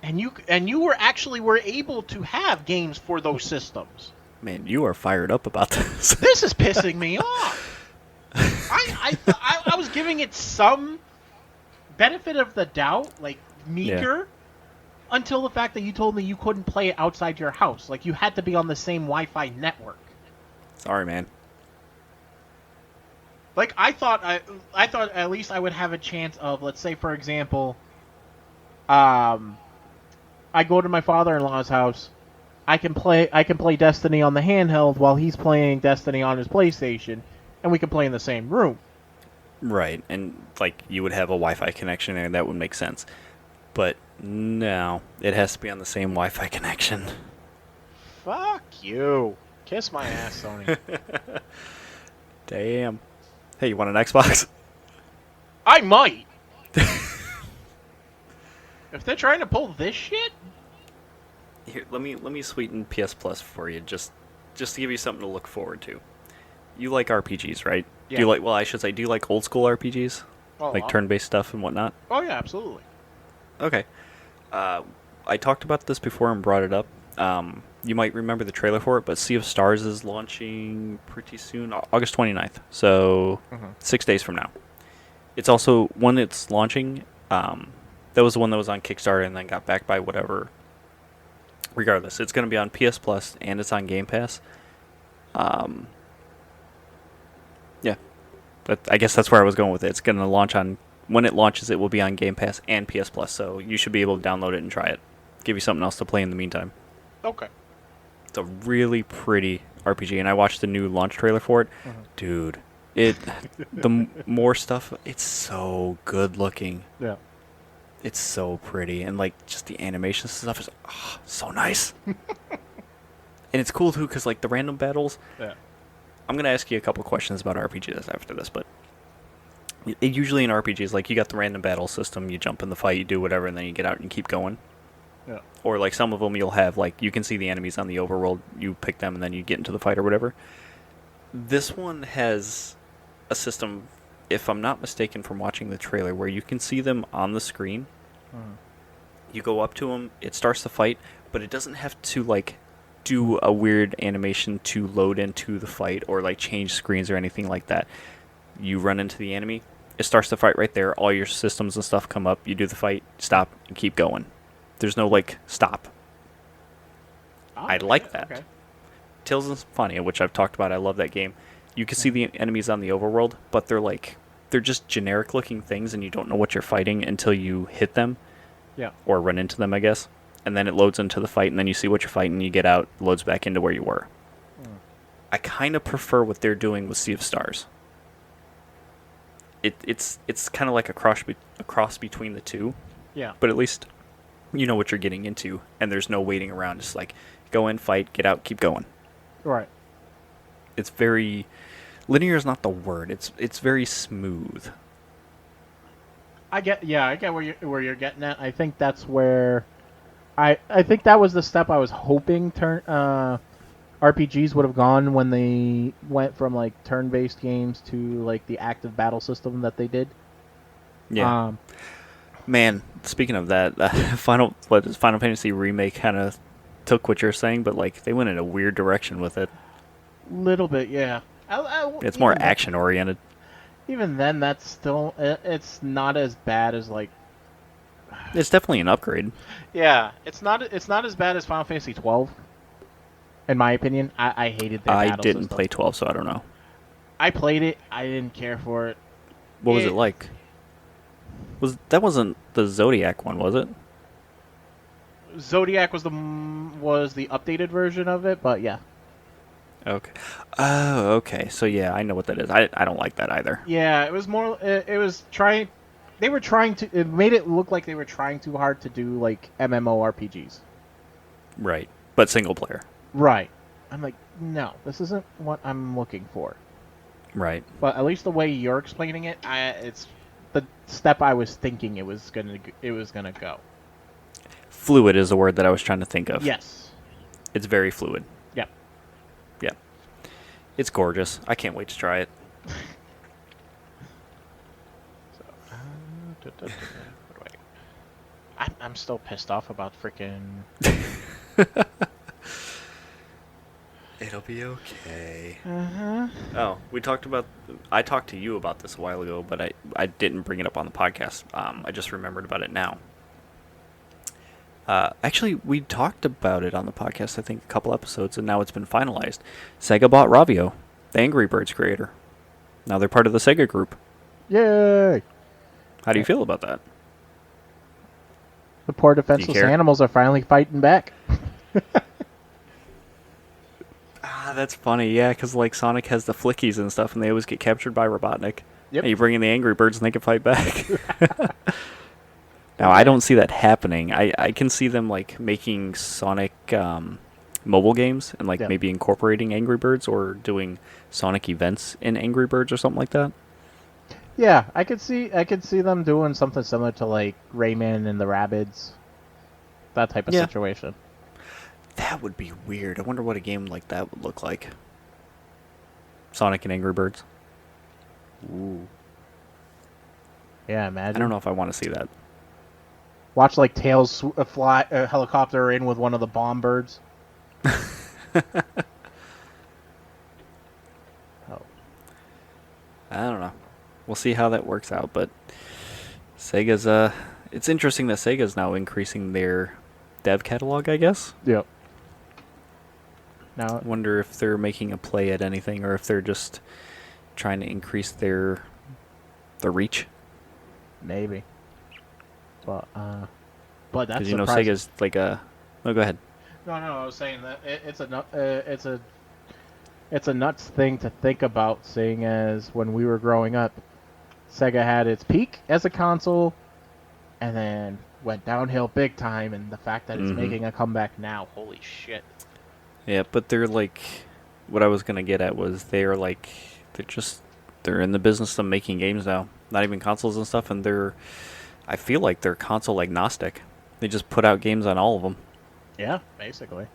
And you were able to have games for those systems. Man, you are fired up about this. This is pissing me off. I was giving it some benefit of the doubt, like meager, until the fact that you told me you couldn't play it outside your house. Like you had to be on the same Wi-Fi network. Sorry, man. Like I thought at least I would have a chance of, let's say for example, I go to my father-in-law's house. I can play Destiny on the handheld while he's playing Destiny on his PlayStation, and we can play in the same room. Right, and like you would have a Wi-Fi connection and that would make sense. But no, it has to be on the same Wi-Fi connection. fuck you. Kiss my ass, Sony. Damn. Hey, you want an Xbox? I might. If they're trying to pull this shit, Here, let me sweeten PS Plus for you, just to give you something to look forward to. You like RPGs, right? Yeah. Do you like? Well, I should say, do you like old school RPGs, like turn-based stuff and whatnot? Oh yeah, absolutely. Okay. I talked about this before and brought it up. You might remember the trailer for it, but Sea of Stars is launching pretty soon, August 29th. So 6 days from now. It's also, when it's launching, that was the one that was on Kickstarter and then got backed by whatever. Regardless, it's going to be on PS Plus and it's on Game Pass. Yeah. I guess that's where I was going with it. It's going to launch on, when it launches, it will be on Game Pass and PS Plus, so you should be able to download it and try it. Give you something else to play in the meantime. Okay. It's a really pretty RPG, and I watched the new launch trailer for it. Dude, more stuff, it's so good looking. Yeah. It's so pretty, and like just the animation stuff is so nice. And it's cool too, because like the random battles. Yeah. I'm gonna ask you a couple questions about RPGs after this, but usually in RPGs, like you got the random battle system, you jump in the fight, you do whatever, and then you get out and you keep going. Yeah. Or like some of them you'll have, like you can see the enemies on the overworld, you pick them, and then you get into the fight or whatever. This one has a system, if I'm not mistaken from watching the trailer, where you can see them on the screen. You go up to them, it starts the fight, but it doesn't have to like do a weird animation to load into the fight or like change screens or anything like that. You run into the enemy, it starts the fight right there, all your systems and stuff come up, you do the fight, stop, and keep going. There's no like stop. I like that. Okay. Tales of Symphonia, which I've talked about, I love that game. You can see the enemies on the overworld, but they're just generic looking things and you don't know what you're fighting until you hit them. Yeah. Or run into them, I guess. And then it loads into the fight and then you see what you're fighting, you get out, loads back into where you were. I kind of prefer what they're doing with Sea of Stars. It's kind of like a cross between the two. Yeah. But at least you know what you're getting into and there's no waiting around. Just like go in, fight, get out, keep going. Right. It's very linear is not the word. It's very smooth. I get where you're getting at. I think that's where I think that was the step I was hoping RPGs would have gone when they went from like turn-based games to like the active battle system that they did. Yeah. Man, speaking of that, Final Fantasy remake kind of took what you're saying, but like they went in a weird direction with it. Little bit, yeah. It's more Even then- action oriented. Even then, that's still it's not as bad as like. It's definitely an upgrade. Yeah, it's not as bad as Final Fantasy 12. In my opinion, I hated that. I didn't play 12, so I don't know. I played it. I didn't care for it. What was it like? That wasn't the Zodiac one, was it? Zodiac was the updated version of it, but yeah. Okay. Oh, okay. So yeah, I know what that is. I don't like that either. Yeah, it was more. It was trying. They were trying to. It made it look like they were trying too hard to do like MMORPGs. Right. But single player. Right. I'm like, no, this isn't what I'm looking for. Right. But at least the way you're explaining it, it's the step I was thinking it was gonna go. Fluid is the word that I was trying to think of. Yes. It's very fluid. Yep. Yeah. It's gorgeous. I can't wait to try it. I'm still pissed off about freaking. It'll be okay. Uh-huh. Oh, I talked to you about this a while ago, but I didn't bring it up on the podcast. I just remembered about it now. Actually, we talked about it on the podcast, I think, a couple episodes, and now it's been finalized. Sega bought Ravio, the Angry Birds creator. Now they're part of the Sega group. Yay! How do you feel about that? The poor defenseless care? animals are finally fighting back. That's funny, yeah, because like Sonic has the flickies and stuff, and they always get captured by Robotnik. Yep. And you bring in the Angry Birds, and they can fight back. Now, I don't see that happening. I can see them like making Sonic mobile games and like maybe incorporating Angry Birds or doing Sonic events in Angry Birds or something like that. Yeah, I could see them doing something similar to like Rayman and the Rabbids, that type of situation. That would be weird. I wonder what a game like that would look like. Sonic and Angry Birds. Ooh. Yeah, imagine. I don't know if I want to see that. Watch like Tails fly a helicopter in with one of the bomb birds. I don't know. We'll see how that works out, but Sega's it's interesting that Sega's now increasing their dev catalog, I guess. Yep. Now I wonder if they're making a play at anything or if they're just trying to increase their reach. maybe. But that's Because you know surprising. Sega's like a. No, go ahead. No, I was saying that it's a nuts thing to think about, seeing as when we were growing up, Sega had its peak as a console, and then went downhill big time. And the fact that it's making a comeback now, holy shit! Yeah, but they're like, what I was gonna get at was they're in the business of making games now, not even consoles and stuff, and I feel like they're console agnostic. They just put out games on all of them. Yeah, basically.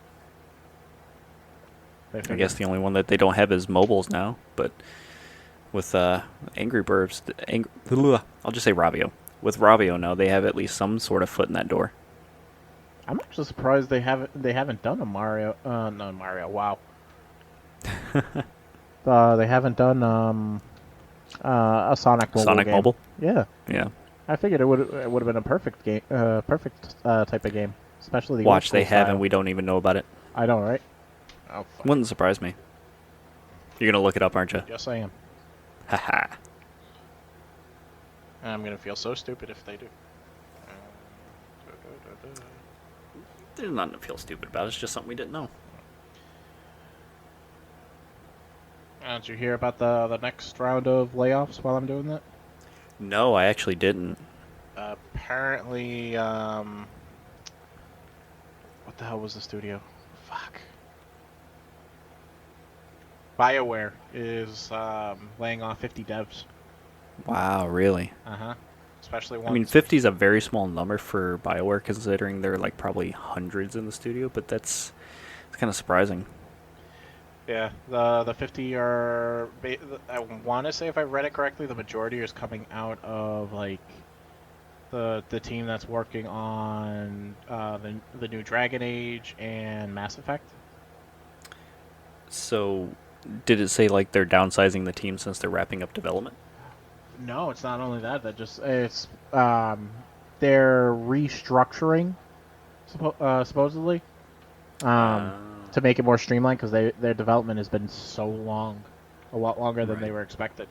I guess the only one that they don't have is mobiles now, but with Angry Birds, I'll just say Ravio. With Ravio now, they have at least some sort of foot in that door. I'm actually surprised they haven't done a Mario. No Mario. Wow. They haven't done a Sonic mobile Sonic game. Mobile? Yeah. Yeah. I figured it would have been a perfect game, type of game, especially the Watch, old school they have, style. and we don't even know about it. I know, right? Oh, fuck. Wouldn't surprise me. You're gonna look it up, aren't you? Yes, I am. Haha. I'm gonna feel so stupid if they do. There's nothing to feel stupid about. It's just something we didn't know. Did you hear about the next round of layoffs while I'm doing that? No, I actually didn't. Apparently, what the hell was the studio? Fuck. Bioware is laying off 50 devs. Wow, really? Uh-huh. Especially ones. I mean, 50 is a very small number for BioWare, considering there are like probably hundreds in the studio, but it's kind of surprising. Yeah, the 50 are. I want to say, if I read it correctly, the majority is coming out of like the team that's working on the new Dragon Age and Mass Effect. So, did it say like they're downsizing the team since they're wrapping up development? No, it's not only that. It's they're restructuring, supposedly, Uh, to make it more streamlined because their development has been so long, a lot longer than they Right. were expected.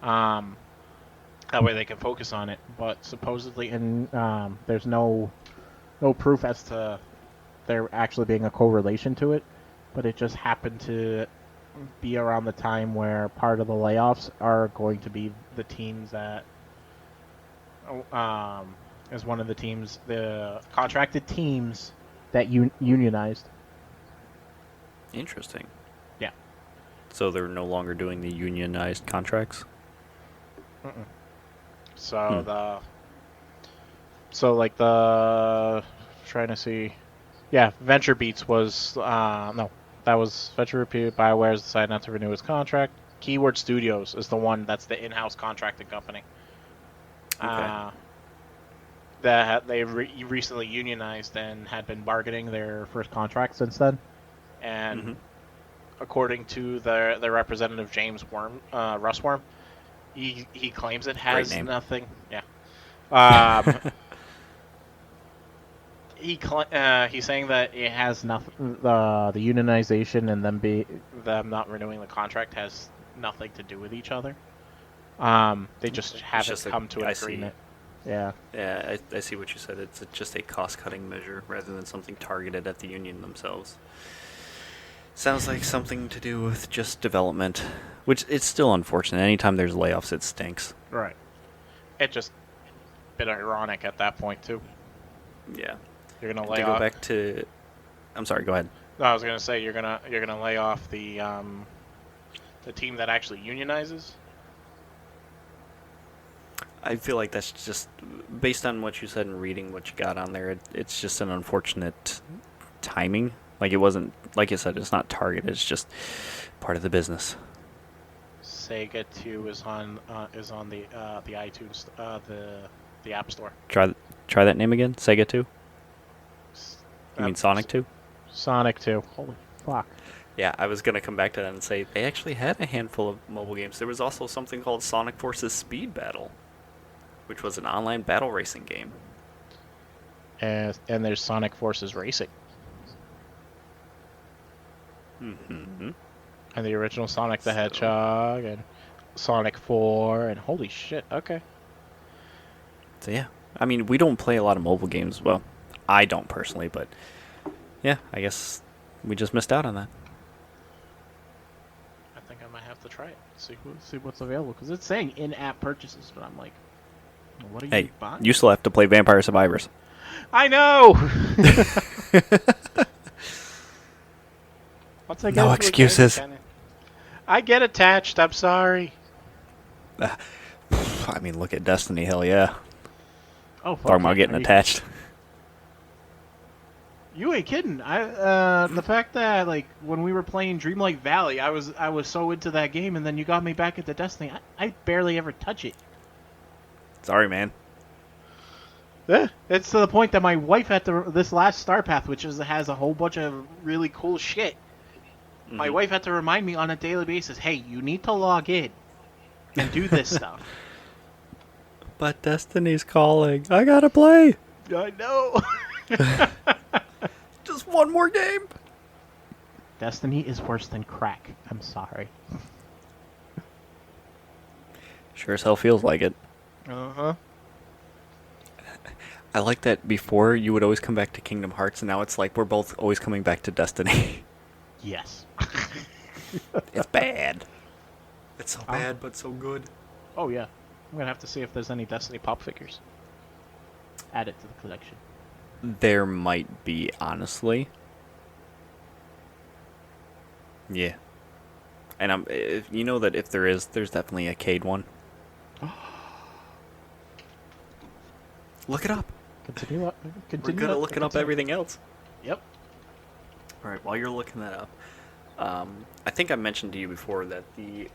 That way they can focus on it. But supposedly, there's no proof as to there actually being a correlation to it. But it just happened to be around the time where part of the layoffs are going to be the teams that, as one of the teams, the contracted teams that unionized. Interesting. Yeah. So they're no longer doing the unionized contracts? Mm-mm. So like trying to see, yeah, Venture Beats was no, that was Venture Beats. Bioware has decided not to renew its contract. Keyword Studios is the one that's the in-house contracting company. Okay. They recently unionized and had been bargaining their first contract since then, and Mhm. according to their representative James Russworm, he claims it has name. nothing. Yeah. He's saying that it has nothing. The unionization and them not renewing the contract has nothing to do with each other. They just haven't just come to an I see. agreement. Yeah. Yeah, I see what you said. It's just a cost-cutting measure rather than something targeted at the union themselves. Sounds like something to do with just development, which it's still unfortunate. Anytime there's layoffs, it stinks. Right. It just a bit ironic at that point too. Yeah. You're gonna To lay go off. back to, I'm sorry. Go ahead. No, I was gonna say you're gonna lay off the team that actually unionizes. I feel like that's just based on what you said and reading what you got on there. It's just an unfortunate timing. Like it wasn't, like you said, it's not targeted. It's just part of the business. Sega 2 is on the iTunes the App Store. Try that name again. Sega 2. You mean Sonic 2? Sonic 2. Holy fuck. Yeah, I was gonna come back to that and say they actually had a handful of mobile games. There was also something called Sonic Forces Speed Battle, which was an online battle racing game. And there's Sonic Forces Racing. Mm-hmm. And the original Sonic the So- Hedgehog and Sonic 4 and holy shit. Okay. So yeah, I mean, we don't play a lot of mobile games. Well, I don't personally, but yeah, I guess we just missed out on that. I think I might have to try it. See what's available because it's saying in-app purchases, but I'm like, what are you Hey, buying? you still have to play Vampire Survivors. I know. Once I get No into a game, excuses. I get attached. I'm sorry. I mean, look at Destiny. Hell yeah. Oh, fuck Talking yeah. about getting Are you- attached. You ain't kidding. The fact that like when we were playing Dreamlight Valley, I was so into that game, and then you got me back into Destiny. I barely ever touch it. Sorry, man. It's to the point that my wife had to this last Star Path, which has a whole bunch of really cool shit. My Mhm. wife had to remind me on a daily basis, hey, you need to log in and do this stuff. But Destiny's calling. I gotta play. I know. Just one more game. Destiny is worse than crack. I'm sorry. Sure as hell feels like it. Uh-huh. I like that before you would always come back to Kingdom Hearts, and now it's like we're both always coming back to Destiny. Yes. It's bad. It's so Oh. bad, but so good. Oh, yeah. I'm going to have to see if there's any Destiny pop figures. Add it to the collection. There might be, honestly. Yeah. And you know that if there is, there's definitely a Cade one. Look it up. Continue. We're good at looking up everything else. Yep. All right, while you're looking that up, I think I mentioned to you before that the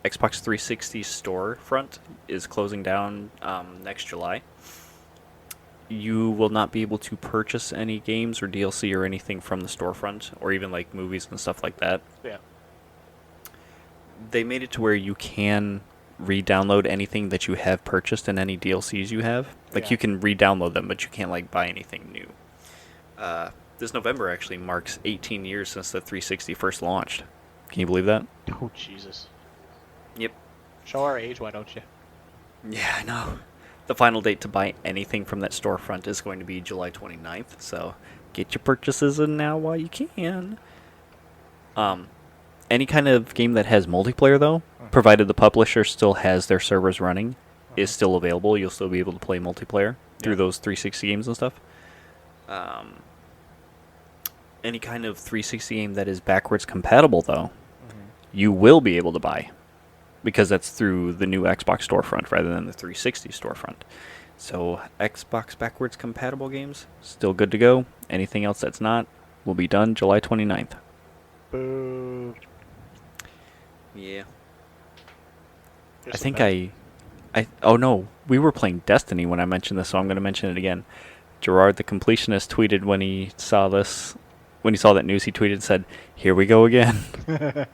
Xbox 360 storefront is closing down next July. you will not be able to purchase any games or DLC or anything from the storefront, or even like movies and stuff like that. Yeah. They made it to where you can re-download anything that you have purchased and any DLCs you have. Like Yeah. you can re-download them, but you can't like buy anything new. This November actually marks 18 years since the 360 first launched. Can you believe that? Oh, Jesus. Yep. Show our age, why don't you? Yeah, I know. The final date to buy anything from that storefront is going to be July 29th, so get your purchases in now while you can. Any kind of game that has multiplayer, though, provided the publisher still has their servers running, is still available. You'll still be able to play multiplayer through those 360 games and stuff. Any kind of 360 game that is backwards compatible, though, you will be able to buy, because that's through the new Xbox storefront rather than the 360 storefront. So Xbox backwards compatible games, still good to go. Anything else that's not will be done July 29th. Boo. Yeah. Here's I some think bets. oh no, we were playing Destiny when I mentioned this, so I'm going to mention it again. Gerard the Completionist tweeted when he saw that news, he tweeted and said, "Here we go again." Got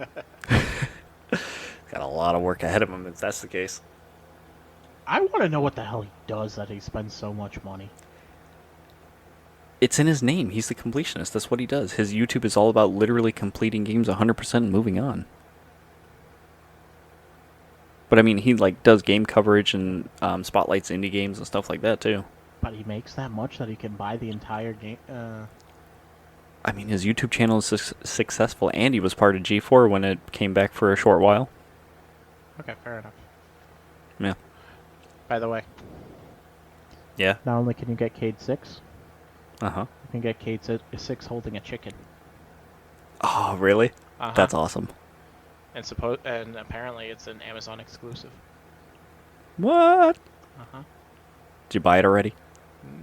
a lot of work ahead of him if that's the case. I want to know what the hell he does that he spends so much money. It's in his name. He's the completionist. That's what he does. His YouTube is all about literally completing games 100% and moving on. But I mean, he like does game coverage and spotlights indie games and stuff like that too. But he makes that much that he can buy the entire game. I mean, his YouTube channel is successful, and he was part of G4 when it came back for a short while. Okay, fair enough. Yeah. By the way, Yeah. Not only can you get Cade 6, Uh-huh. you can get Cade 6 holding a chicken. Oh, really? uh-huh. That's awesome. and apparently it's an Amazon exclusive. What? Uh-huh. Did you buy it already?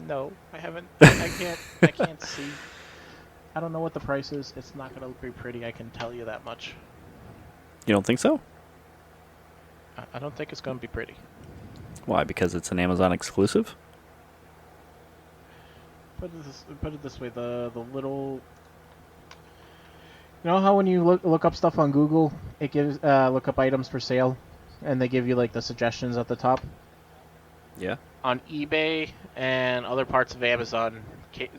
No, I haven't. I can't see. I don't know what the price is. It's not going to be pretty, I can tell you that much. You don't think so? I don't think it's going to be pretty. Why? Because it's an Amazon exclusive? Put it this way, the little... You know how when you look up stuff on Google, it gives look up items for sale, and they give you like the suggestions at the top? Yeah. On eBay and other parts of Amazon,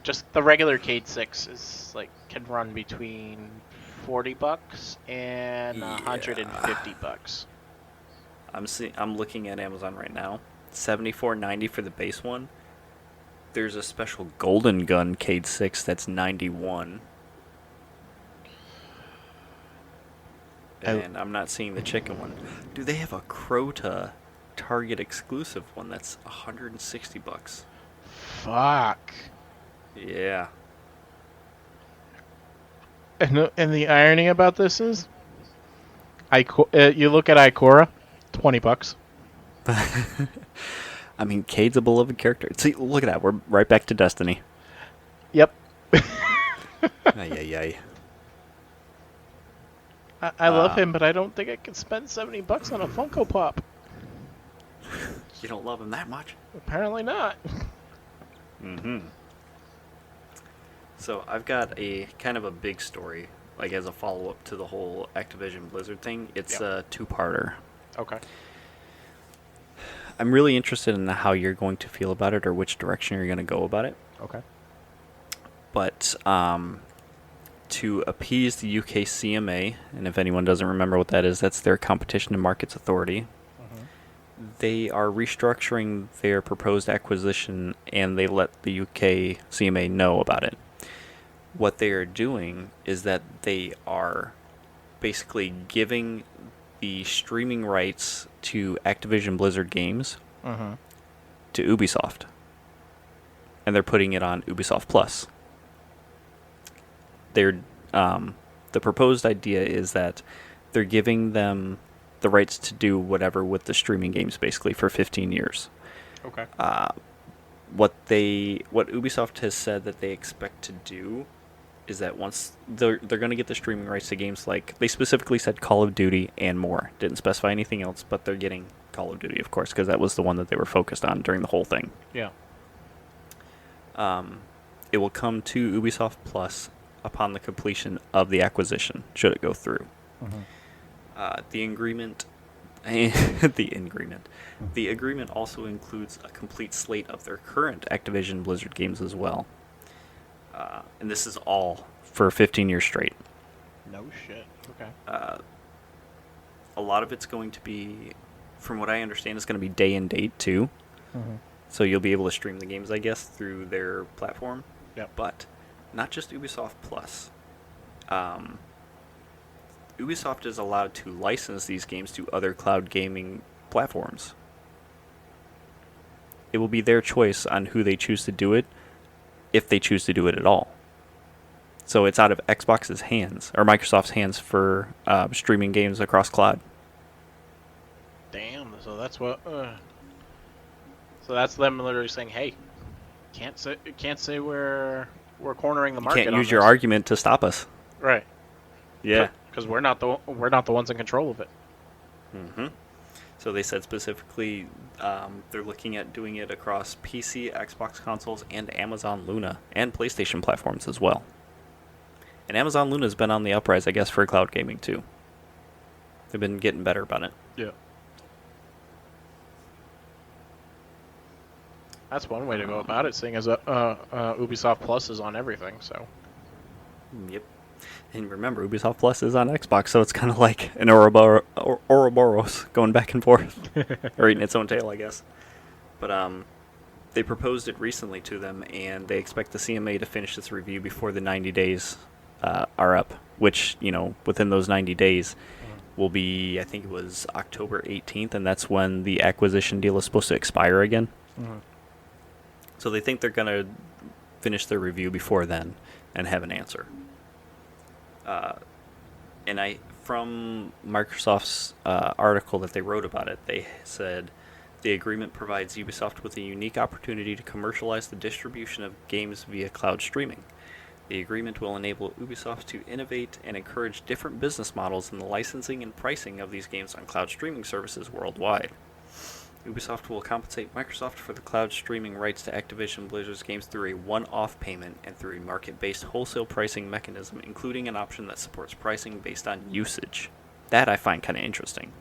just the regular Cade 6 is like can run between $40 and $150. I'm looking at Amazon right now. $74.90 for the base one. There's a special Golden Gun Cade 6 that's $91. And I'm not seeing the chicken one. Do they have a Crota Target exclusive one that's $160? Fuck. Yeah. And the irony about this is, you look at Ikora, $20. I mean, Cade's a beloved character. See, look at that. We're right back to Destiny. Yep. Ay. I love him, but I don't think I can spend $70 on a Funko Pop. You don't love him that much? Apparently not. Mm-hmm. So I've got a kind of a big story, like as a follow-up to the whole Activision Blizzard thing. It's a two-parter. Okay. I'm really interested in how you're going to feel about it or which direction you're going to go about it. Okay. But to appease the UK CMA, and if anyone doesn't remember what that is, that's their Competition and Markets Authority. They are restructuring their proposed acquisition, and they let the UK CMA know about it. What they are doing is that they are basically giving the streaming rights to Activision Blizzard games to Ubisoft. And they're putting it on Ubisoft Plus. The proposed idea is that they're giving them the rights to do whatever with the streaming games basically for 15 years. Okay. What Ubisoft has said that they expect to do is that once they're going to get the streaming rights to games like, they specifically said Call of Duty and more. Didn't specify anything else, but they're getting Call of Duty, of course, because that was the one that they were focused on during the whole thing. Yeah. It will come to Ubisoft Plus upon the completion of the acquisition, should it go through. The agreement the agreement also includes a complete slate of their current Activision Blizzard games as well. And this is all for 15 years straight. No shit. Okay. A lot of it's going to be, from what I understand, it's going to be day and date too. So you'll be able to stream the games, I guess, through their platform. Yep. But not just Ubisoft Plus. Ubisoft is allowed to license these games to other cloud gaming platforms. It will be their choice on who they choose to do it, if they choose to do it at all. So it's out of Xbox's hands, or Microsoft's hands, for streaming games across cloud. Damn. So that's what. So that's them literally saying, "Hey, can't say we're cornering the You market. can't on use your this." argument to stop us. Right. Yeah. Because we're not the ones in control of it. Mm-hmm. So they said specifically they're looking at doing it across PC, Xbox consoles, and Amazon Luna, and PlayStation platforms as well. And Amazon Luna's been on the uprise, I guess, for cloud gaming too. They've been getting better about it. Yeah. That's one way to go about it, seeing as Ubisoft Plus is on everything. So. Yep. And remember, Ubisoft Plus is on Xbox, so it's kind of like an Ouroboros going back and forth, or eating its own tail, I guess. But they proposed it recently to them, and they expect the CMA to finish this review before the 90 days are up, which, within those 90 days will be, I think it was October 18th, and that's when the acquisition deal is supposed to expire again. So they think they're going to finish their review before then and have an answer. And from Microsoft's article that they wrote about it, they said the agreement provides Ubisoft with a unique opportunity to commercialize the distribution of games via cloud streaming. The agreement will enable Ubisoft to innovate and encourage different business models in the licensing and pricing of these games on cloud streaming services worldwide. Ubisoft will compensate Microsoft for the cloud streaming rights to Activision Blizzard's games through a one-off payment and through a market-based wholesale pricing mechanism, including an option that supports pricing based on usage. That I find kind of interesting.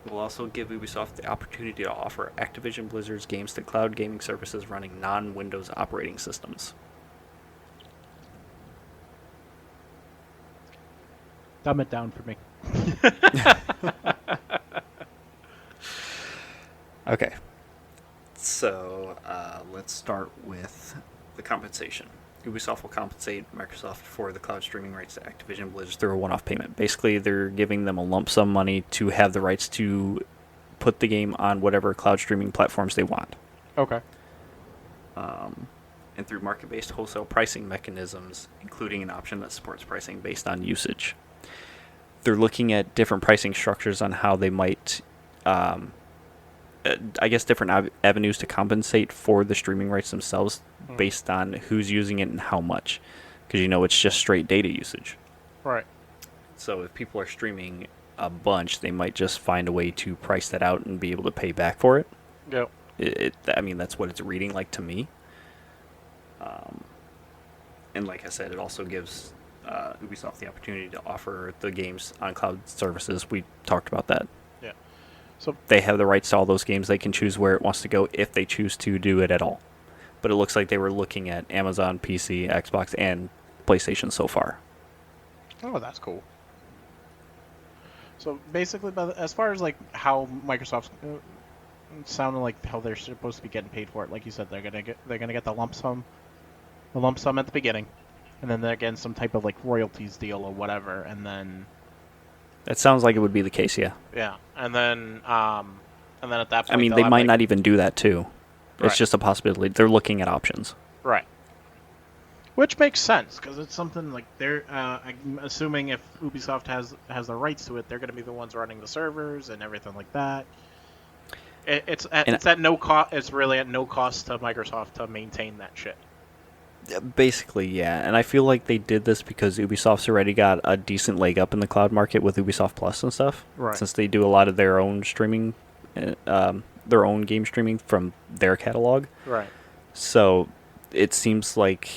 It will also give Ubisoft the opportunity to offer Activision Blizzard's games to cloud gaming services running non-Windows operating systems. Dumb it down for me. Okay, so let's start with the compensation. Ubisoft will compensate Microsoft for the cloud streaming rights to Activision Blizzard through a one-off payment. Basically, they're giving them a lump sum money to have the rights to put the game on whatever cloud streaming platforms they want. Okay. And through market-based wholesale pricing mechanisms, including an option that supports pricing based on usage. They're looking at different pricing structures on how they might... I guess different avenues to compensate for the streaming rights themselves based on who's using it and how much. Because, it's just straight data usage. Right. So if people are streaming a bunch, they might just find a way to price that out and be able to pay back for it. Yep. That's what it's reading like to me. And like I said, it also gives Ubisoft the opportunity to offer the games on cloud services. We talked about that. So they have the rights to all those games. They can choose where it wants to go if they choose to do it at all. But it looks like they were looking at Amazon, PC, Xbox, and PlayStation so far. Oh, that's cool. So basically, as far as like how Microsoft's sounded like how they're supposed to be getting paid for it, like you said, they're gonna get the lump sum at the beginning, and then they're getting some type of like royalties deal or whatever, and then. That sounds like it would be the case, yeah. Yeah, and then at that point, they might not even do that too. It's Right. just a possibility. They're looking at options. Right. Which makes sense because it's something like they're. I'm assuming if Ubisoft has the rights to it, they're going to be the ones running the servers and everything like that. It's at no cost. It's really at no cost to Microsoft to maintain that shit. Basically, yeah. And I feel like they did this because Ubisoft's already got a decent leg up in the cloud market with Ubisoft Plus and stuff. Right. Since they do a lot of their own streaming, their own game streaming from their catalog. Right. So it seems like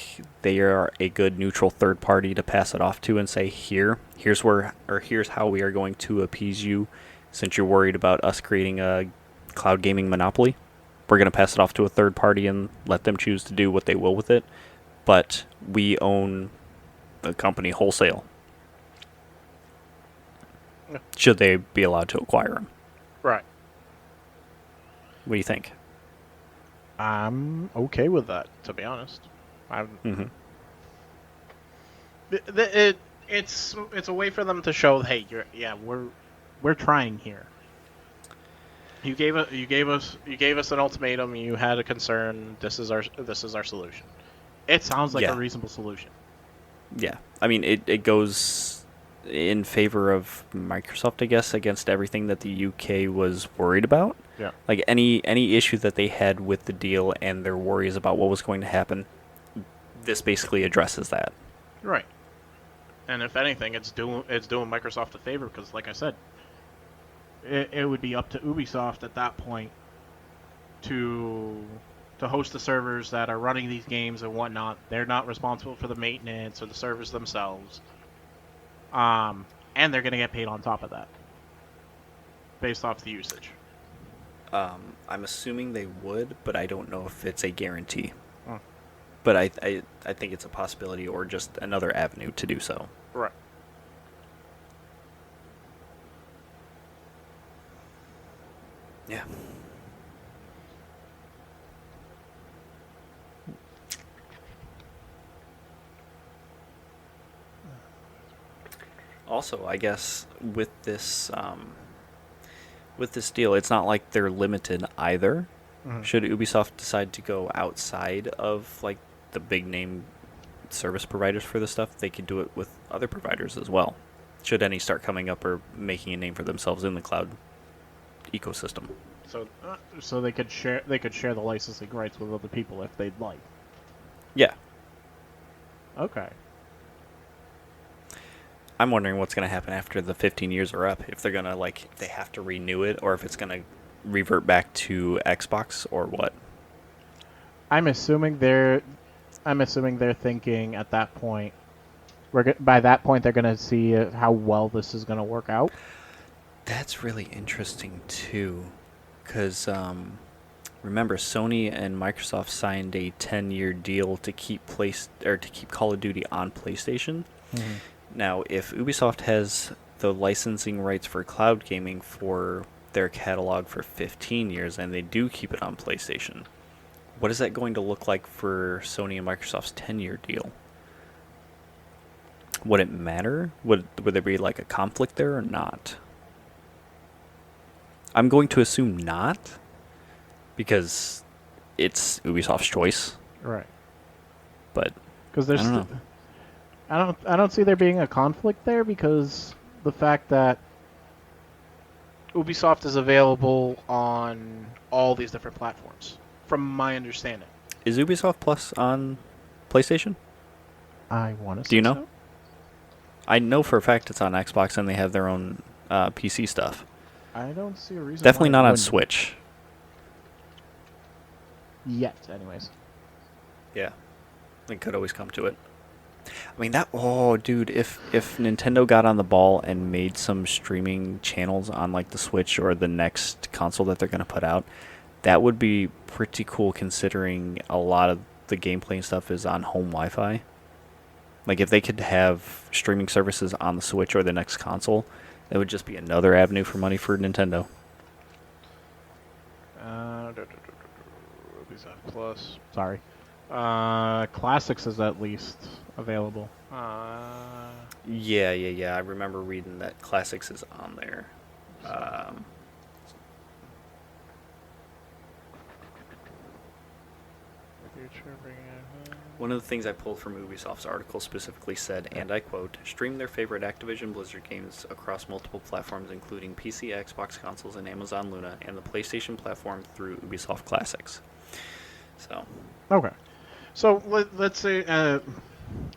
they are a good neutral third party to pass it off to and say, here's how we are going to appease you, since you're worried about us creating a cloud gaming monopoly. We're going to pass it off to a third party and let them choose to do what they will with it. But we own the company wholesale. Yeah. Should they be allowed to acquire them? Right. What do you think? I'm okay with that, to be honest. I'm. Mm-hmm. It's a way for them to show, hey, we're trying here. You gave us an ultimatum. You had a concern. This is our solution. It sounds like Yeah. a reasonable solution. Yeah, I mean, it goes in favor of Microsoft, I guess, against everything that the UK was worried about. Yeah. Like any issue that they had with the deal and their worries about what was going to happen, this basically addresses that. Right. And if anything, it's doing Microsoft a favor because, like I said, it would be up to Ubisoft at that point to host the servers that are running these games and whatnot. They're not responsible for the maintenance or the servers themselves. And they're going to get paid on top of that based off the usage. I'm assuming they would, but I don't know if it's a guarantee. Hmm. But I think it's a possibility or just another avenue to do so. Right. Yeah. Also, I guess with this deal, it's not like they're limited either. Mhm. Should Ubisoft decide to go outside of like the big name service providers for this stuff, they could do it with other providers as well. Should any start coming up or making a name for themselves in the cloud ecosystem. So they could share the licensing rights with other people if they'd like. Yeah. Okay. I'm wondering what's going to happen after the 15 years are up. If they're going to, if they have to renew it, or if it's going to revert back to Xbox, or what. I'm assuming they're thinking at that point. By that point, they're going to see how well this is going to work out. That's really interesting, too. Because, remember, Sony and Microsoft signed a 10-year deal to keep Call of Duty on PlayStation. Mm-hmm. Now, if Ubisoft has the licensing rights for cloud gaming for their catalog for 15 years, and they do keep it on PlayStation, what is that going to look like for Sony and Microsoft's 10-year deal? Would it matter? Would there be like a conflict there or not? I'm going to assume not, because it's Ubisoft's choice. Right. But Because I don't know. I don't see there being a conflict there because the fact that Ubisoft is available on all these different platforms, from my understanding. Is Ubisoft Plus on PlayStation? I want to. Do you know? I know for a fact it's on Xbox and they have their own PC stuff. I don't see a reason. Definitely why not it on wouldn't. Switch. Yet, anyways. Yeah. It could always come to it. I mean, dude, if Nintendo got on the ball and made some streaming channels on like the Switch or the next console that they're going to put out, that would be pretty cool considering a lot of the gameplay and stuff is on home Wi-Fi. Like if they could have streaming services on the Switch or the next console, it would just be another avenue for money for Nintendo. Ubisoft Plus. Sorry. Classics is at least available. Yeah. I remember reading that Classics is on there. One of the things I pulled from Ubisoft's article specifically said, and I quote, stream their favorite Activision Blizzard games across multiple platforms including PC, Xbox consoles, and Amazon Luna, and the PlayStation platform through Ubisoft Classics. So. Okay. So let's say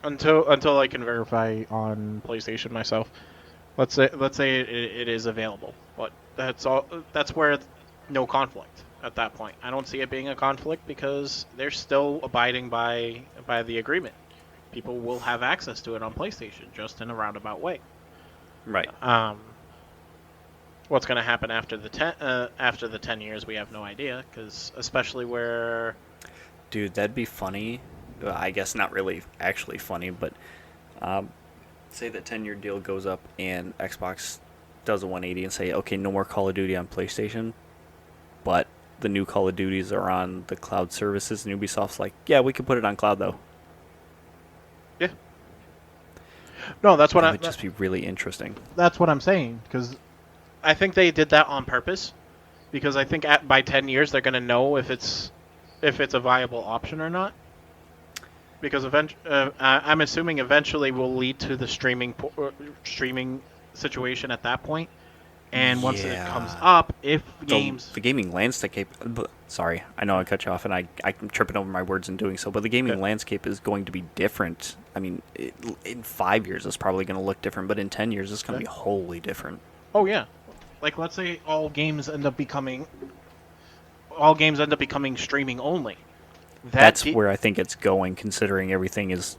until I can verify on PlayStation myself, let's say it is available. But that's all. That's where no conflict at that point. I don't see it being a conflict because they're still abiding by the agreement. People will have access to it on PlayStation, just in a roundabout way. Right. What's going to happen after the 10 years, we have no idea, because especially where... Dude, that'd be funny. Well, I guess not really actually funny, but say that 10-year deal goes up and Xbox does a 180 and say, okay, no more Call of Duty on PlayStation, but the new Call of Duties are on the cloud services, and Ubisoft's like, yeah, we can put it on cloud, though. Yeah. No, that's what That would just be really interesting. That's what I'm saying, because I think they did that on purpose, because I think by 10 years they're going to know if it's a viable option or not. Because I'm assuming eventually will lead to the streaming situation at that point. And once it comes up, if games... The gaming landscape... Sorry, I know I cut you off, and I'm tripping over my words in doing so, but the gaming landscape is going to be different. I mean, in 5 years, it's probably going to look different, but in 10 years, it's going to be wholly different. Oh, yeah. Like, let's say all games end up becoming streaming only. That's where I think it's going, considering everything is...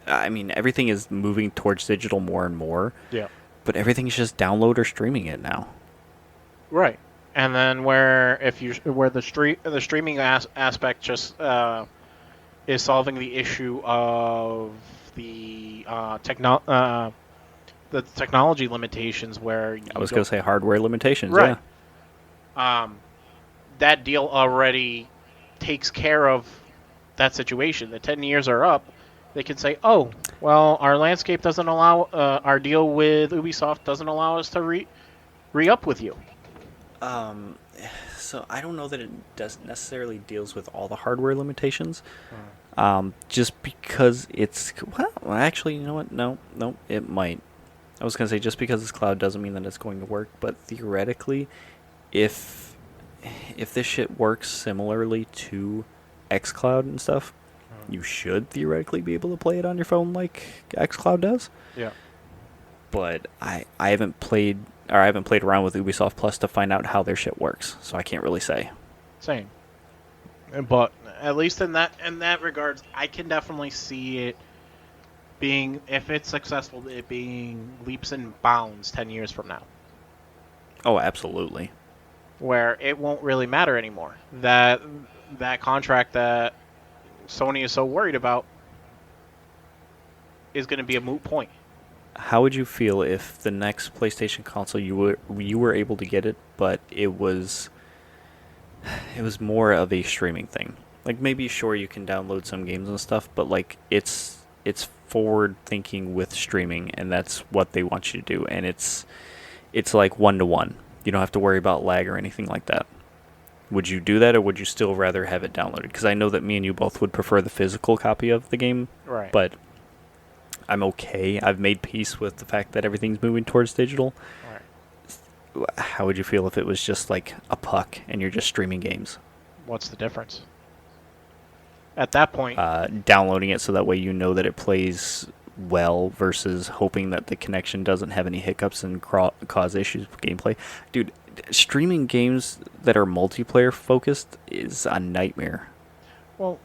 I mean, everything is moving towards digital more and more. Yeah. But everything's just download or streaming it now. Right. And then where the streaming aspect just is solving the issue of the technology limitations, where I was going to say hardware limitations, right. Yeah. That deal already takes care of that situation. The 10 years are up. They can say, oh, well, our landscape doesn't allow, our deal with Ubisoft doesn't allow us to re-up with you. So I don't know that it doesn't necessarily deals with all the hardware limitations. Just because it's... Well, actually, you know what? No, it might. I was going to say, just because it's cloud doesn't mean that it's going to work, but theoretically, if this shit works similarly to xCloud and stuff, you should theoretically be able to play it on your phone like xCloud does. Yeah. But I haven't played around with Ubisoft Plus to find out how their shit works, so I can't really say. Same. But at least in that regards, I can definitely see it being, if it's successful, it being leaps and bounds 10 years from now. Oh, absolutely. Where it won't really matter anymore. That contract that Sony is so worried about is going to be a moot point. How would you feel if the next PlayStation console you were able to get it, but it was more of a streaming thing? Like, maybe sure you can download some games and stuff, but like it's forward thinking with streaming, and that's what they want you to do, and it's like 1-to-1. You don't have to worry about lag or anything like that. Would you do that, or would you still rather have it downloaded? Because I know that me and you both would prefer the physical copy of the game. Right. But I'm okay. I've made peace with the fact that everything's moving towards digital. Right. How would you feel if it was just like a puck and you're just streaming games? What's the difference? At that point... downloading it so that way you know that it plays well versus hoping that the connection doesn't have any hiccups and cause issues with gameplay. Dude, streaming games that are multiplayer focused is a nightmare. Well,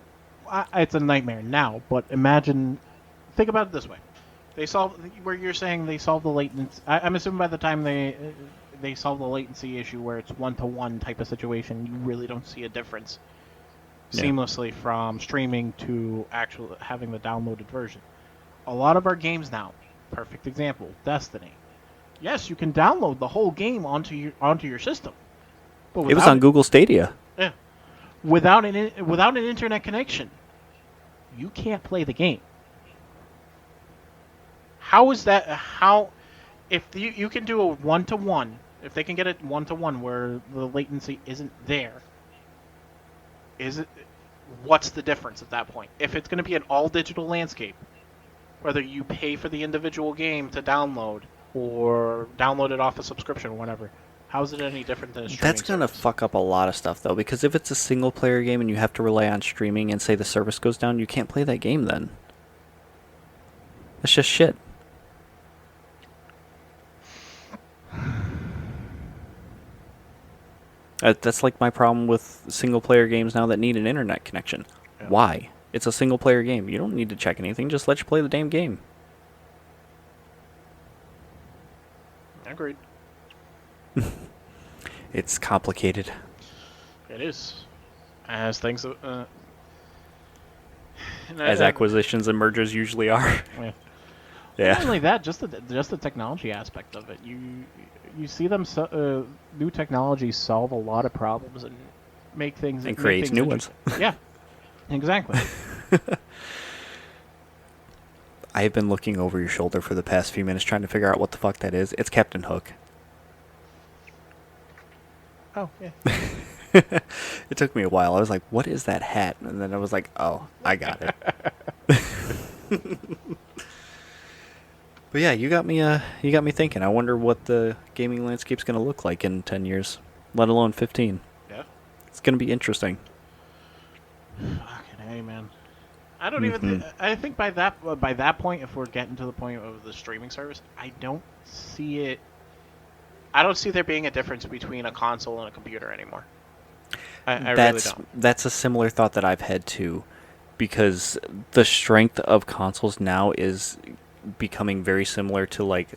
it's a nightmare now, but think about it this way. Where you're saying they solve the latency. I'm assuming by the time they solve the latency issue where it's 1-to-1 type of situation, you really don't see a difference seamlessly from streaming to actually having the downloaded version. A lot of our games now, perfect example, Destiny. Yes, you can download the whole game onto your system. But it was on Google Stadia. Yeah. Without an internet connection, you can't play the game. How is that? If you can do a 1-to-1, if they can get it 1-to-1 where the latency isn't there, what's the difference at that point? If it's going to be an all digital landscape, whether you pay for the individual game to download or download it off a subscription or whatever, how is it any different than a streaming That's going to fuck up a lot of stuff, though, because if it's a single-player game and you have to rely on streaming and say the service goes down, you can't play that game then. That's just shit. That's like my problem with single-player games now that need an internet connection. Yeah. Why? It's a single-player game. You don't need to check anything. Just let you play the damn game. Agreed. It's complicated. It is. As things. As acquisitions and mergers usually are. Yeah. Not only that, just the technology aspect of it. You see them new technologies solve a lot of problems and make things And creates new ones. Yeah, exactly. I have been looking over your shoulder for the past few minutes trying to figure out what the fuck that is. It's Captain Hook. Oh yeah. It took me a while. I was like, what is that hat? And then I was like, oh, I got it. But yeah, you got me thinking. I wonder what the gaming landscape's going to look like in 10 years, let alone 15. Yeah. It's going to be interesting. Fucking hey, man. I don't even. I think by that point, if we're getting to the point of the streaming service, I don't see it. I don't see there being a difference between a console and a computer anymore. I really don't. That's a similar thought that I've had too, because the strength of consoles now is becoming very similar to like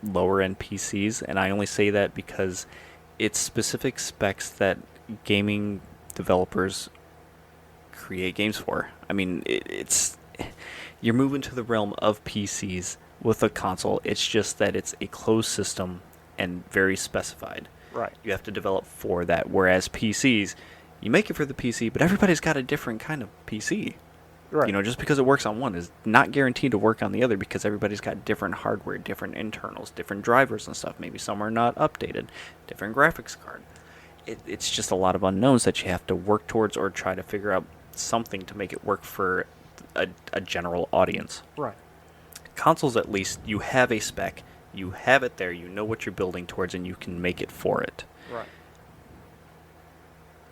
lower end PCs, and I only say that because it's specific specs that gaming developers create games for. I mean, it's you're moving to the realm of PCs with a console. It's just that it's a closed system and very specified. Right. You have to develop for that. Whereas PCs, you make it for the PC, but everybody's got a different kind of PC. Right. You know, just because it works on one is not guaranteed to work on the other because everybody's got different hardware, different internals, different drivers and stuff. Maybe some are not updated, different graphics card. It's just a lot of unknowns that you have to work towards or try to figure out something to make it work for a general audience. Right. Consoles, at least, you have a spec, you have it there, you know what you're building towards, and you can make it for it. Right.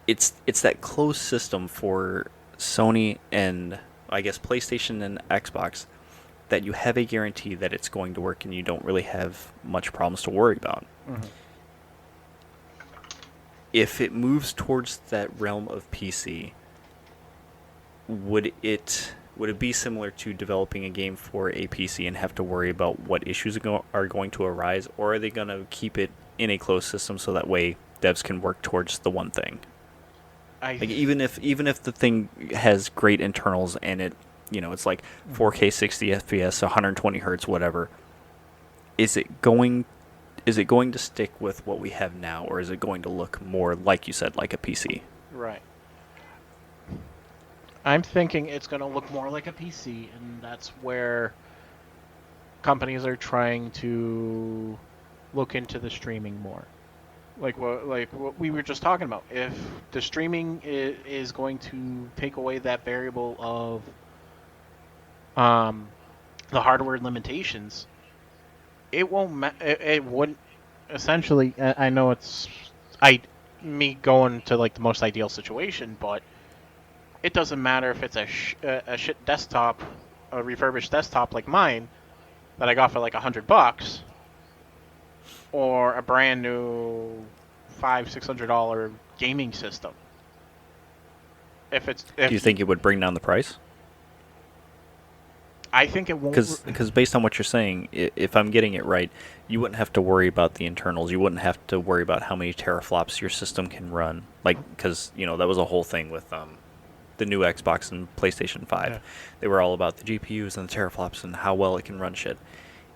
It's that closed system for Sony and, I guess, PlayStation and Xbox that you have a guarantee that it's going to work and you don't really have much problems to worry about. Mm-hmm. If it moves towards that realm of PC, would it be similar to developing a game for a PC and have to worry about what issues are going to arise, or are they going to keep it in a closed system so that way devs can work towards the one thing? Like even if the thing has great internals and it, you know, it's like 4K 60 FPS, 120 hertz, whatever, is it going to stick with what we have now, or is it going to look more, like you said, like a PC? Right. I'm thinking it's going to look more like a PC, and that's where companies are trying to look into the streaming more. Like what we were just talking about. If the streaming is going to take away that variable of the hardware limitations, it won't. It wouldn't. Essentially, I know it's me going to like the most ideal situation, but it doesn't matter if it's a shit desktop, a refurbished desktop like mine that I got for like $100, or a brand new $500-$600 gaming system. Do you think it would bring down the price? I think it won't. Because based on what you're saying, if I'm getting it right, you wouldn't have to worry about the internals. You wouldn't have to worry about how many teraflops your system can run. Like, because, you know, that was a whole thing with the new Xbox and PlayStation 5. Yeah. They were all about the GPUs and the teraflops and how well it can run shit.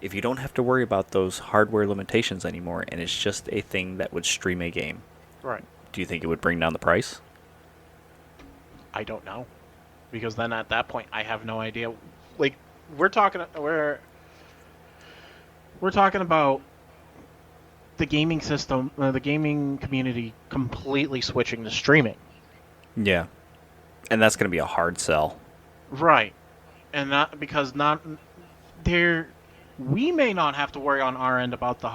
If you don't have to worry about those hardware limitations anymore, and it's just a thing that would stream a game, Right. do you think it would bring down the price? I don't know, because then at that point I have no idea. Like we're talking about the gaming system, the gaming community completely switching to streaming. Yeah. And that's going to be a hard sell. Right. And not because we may not have to worry on our end about the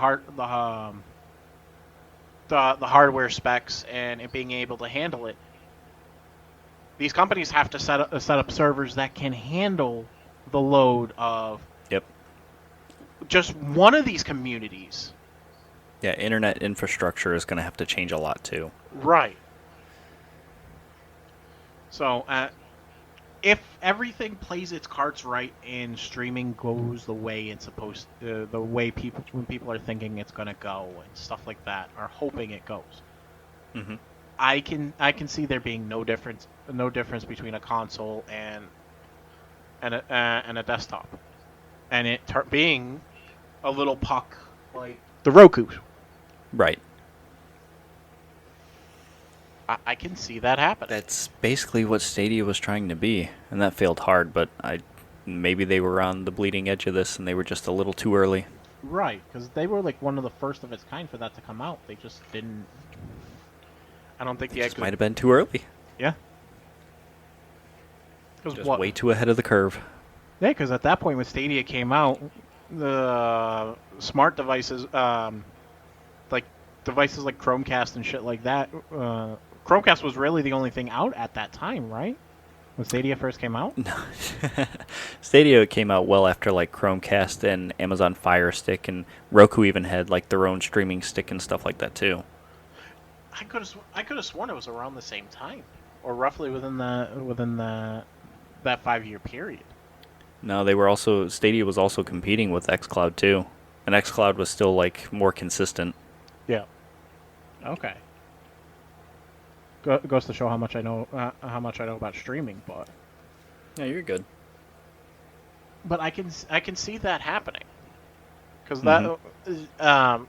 hardware specs and it being able to handle it. These companies have to set up servers that can handle the load of Yep. just one of these communities Yeah, internet infrastructure is going to have to change a lot too. Right. So, if everything plays its cards right and streaming goes the way it's supposed, the way when people are thinking it's gonna go and stuff like that, are hoping it goes, Mm-hmm. I can see there being no difference between a console and a desktop, and it being a little puck like the Roku. Right. I can see that happen. That's basically what Stadia was trying to be, and that failed hard. But maybe they were on the bleeding edge of this, and they were just a little too early. Right, because they were like one of the first of its kind for that to come out. They just didn't. I don't think It just might have been too early. Yeah. Just way too ahead of the curve. Yeah, because at that point when Stadia came out, the smart devices, like devices like Chromecast and shit like that, Chromecast was really the only thing out at that time, right? When Stadia first came out? No. Stadia came out well after like Chromecast and Amazon Fire Stick, and Roku even had like their own streaming stick and stuff like that too. I could have sworn it was around the same time, or roughly within that 5-year period. No, they were also Stadia was also competing with xCloud too, and xCloud was still like more consistent. Yeah. Okay. Goes to show how much I know about streaming, but Yeah, you're good. I can see that happening because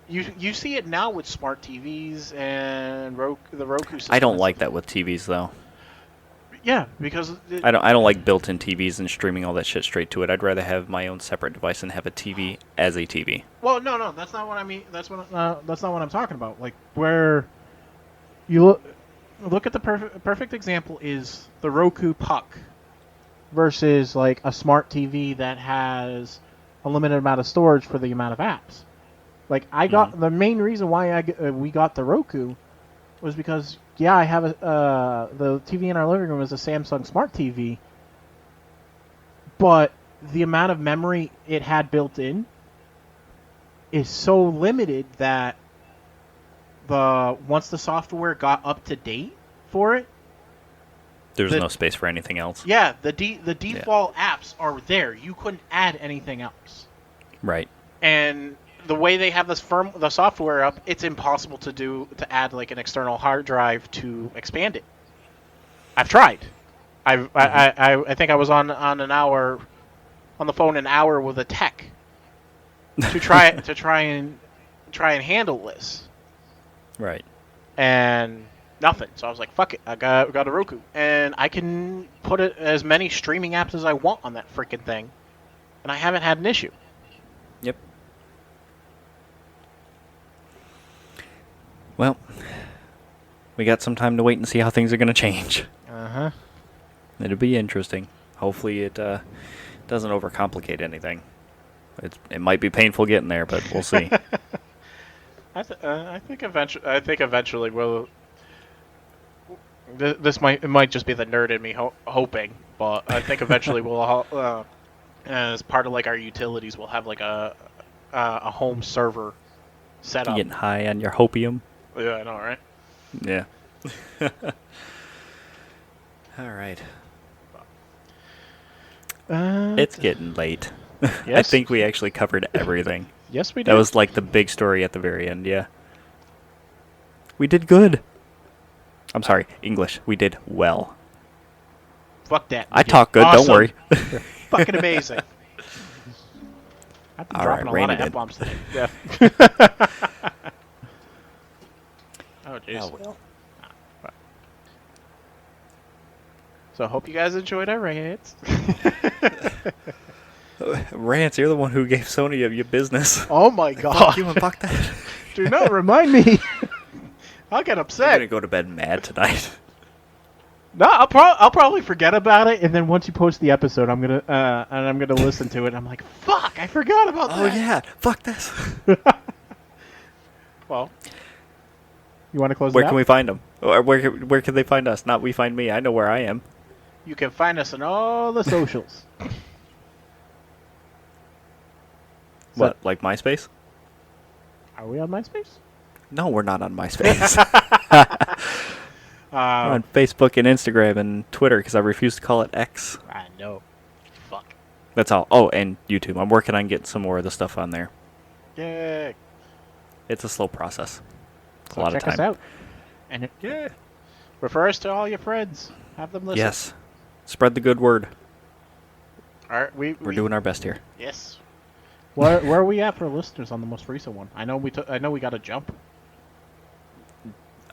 you see it now with smart TVs and the Roku system. I don't like that with TVs though. Yeah, because I don't like built-in TVs and streaming all that shit straight to it. I'd rather have my own separate device and have a TV as a TV. Well, no, that's not what I mean. That's not what I'm talking about. Like where you look at the perfect example is the Roku Puck versus like a smart TV that has a limited amount of storage for the amount of apps. Like the main reason why we got the Roku was because I have the TV in our living room is a Samsung Smart TV, but the amount of memory it had built in is so limited that once the software got up to date for it, there's no space for anything else. Yeah, the default apps are there. You couldn't add anything else. Right. And the way they have the software up, it's impossible to add like an external hard drive to expand it. I've tried. I think I was on the phone an hour with a tech to try and handle this. Right. And nothing. So I was like, fuck it. I got a Roku, and I can put as many streaming apps as I want on that freaking thing, and I haven't had an issue. Yep. Well, we got some time to wait and see how things are going to change. Uh-huh. It'll be interesting. Hopefully it doesn't overcomplicate anything. It might be painful getting there, but we'll see. I think eventually we'll. It might just be the nerd in me hoping, but I think eventually we'll, as part of like our utilities, we'll have like a home server set up. Getting high on your hopium. Yeah, I know, right? Yeah. All right. It's getting late. Yes. I think we actually covered everything. Yes, we did. That was like the big story at the very end, yeah. We did good. I'm sorry, English. We did well. Fuck that. I talk good, awesome. don't worry. You're fucking amazing. I've been All dropping right, a lot rein of it in. F-bombs today. Yeah. Oh, jeez. Oh, well. So I hope you guys enjoyed our rants. Rance, you're the one who gave Sony your business. Oh my god. Fuck you and fuck that. Do not remind me. I'll get I'm upset. gonna go to bed mad tonight. No, I'll probably forget about it, and then once you post the episode, I'm gonna listen to it. And I'm like, fuck, I forgot about that. Oh yeah, fuck this. Well, you want to close? Where it out? can we find them? Or where can they find us? Not we find me. I know where I am. You can find us on all the socials. What, like MySpace? Are we on MySpace? No, we're not on MySpace. We're Uh, on Facebook and Instagram and Twitter because I refuse to call it X. I know. Fuck. That's all. Oh, and YouTube. I'm working on getting some more of the stuff on there. Yay. It's a slow process. It's So a lot of check us time. out. And it, Yeah. Refer us to all your friends. Have them listen. Yes. Spread the good word. All right, We're doing our best here. Yes. where are we at for listeners on the most recent one? I know we got a jump.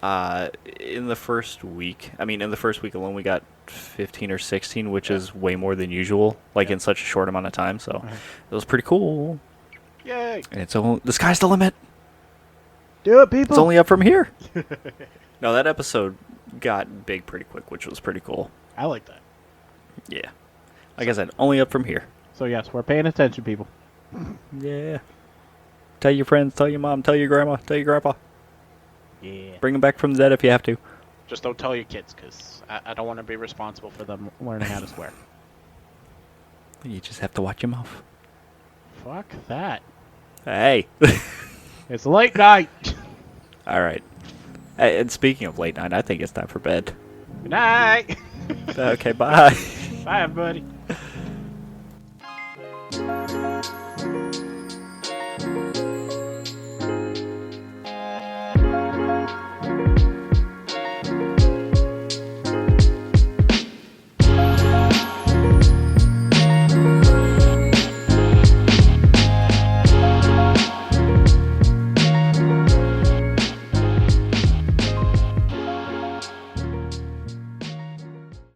In the first week alone, we got 15 or 16, which is way more than usual, like in such a short amount of time. So it was pretty cool. Yay. And it's the sky's the limit. Do it, people. It's only up from here. No, that episode got big pretty quick, which was pretty cool. I like that. Yeah. Like I said, only up from here. So yes, we're paying attention, people. Yeah. Tell your friends, tell your mom, tell your grandma, tell your grandpa. Yeah. Bring them back from the dead if you have to. Just don't tell your kids, because I don't want to be responsible for them. Learning how to swear. You just have to watch your mouth. Fuck that. Hey. It's late night. All right. And speaking of late night, I think it's time for bed. Good night. Okay, bye. Bye, everybody.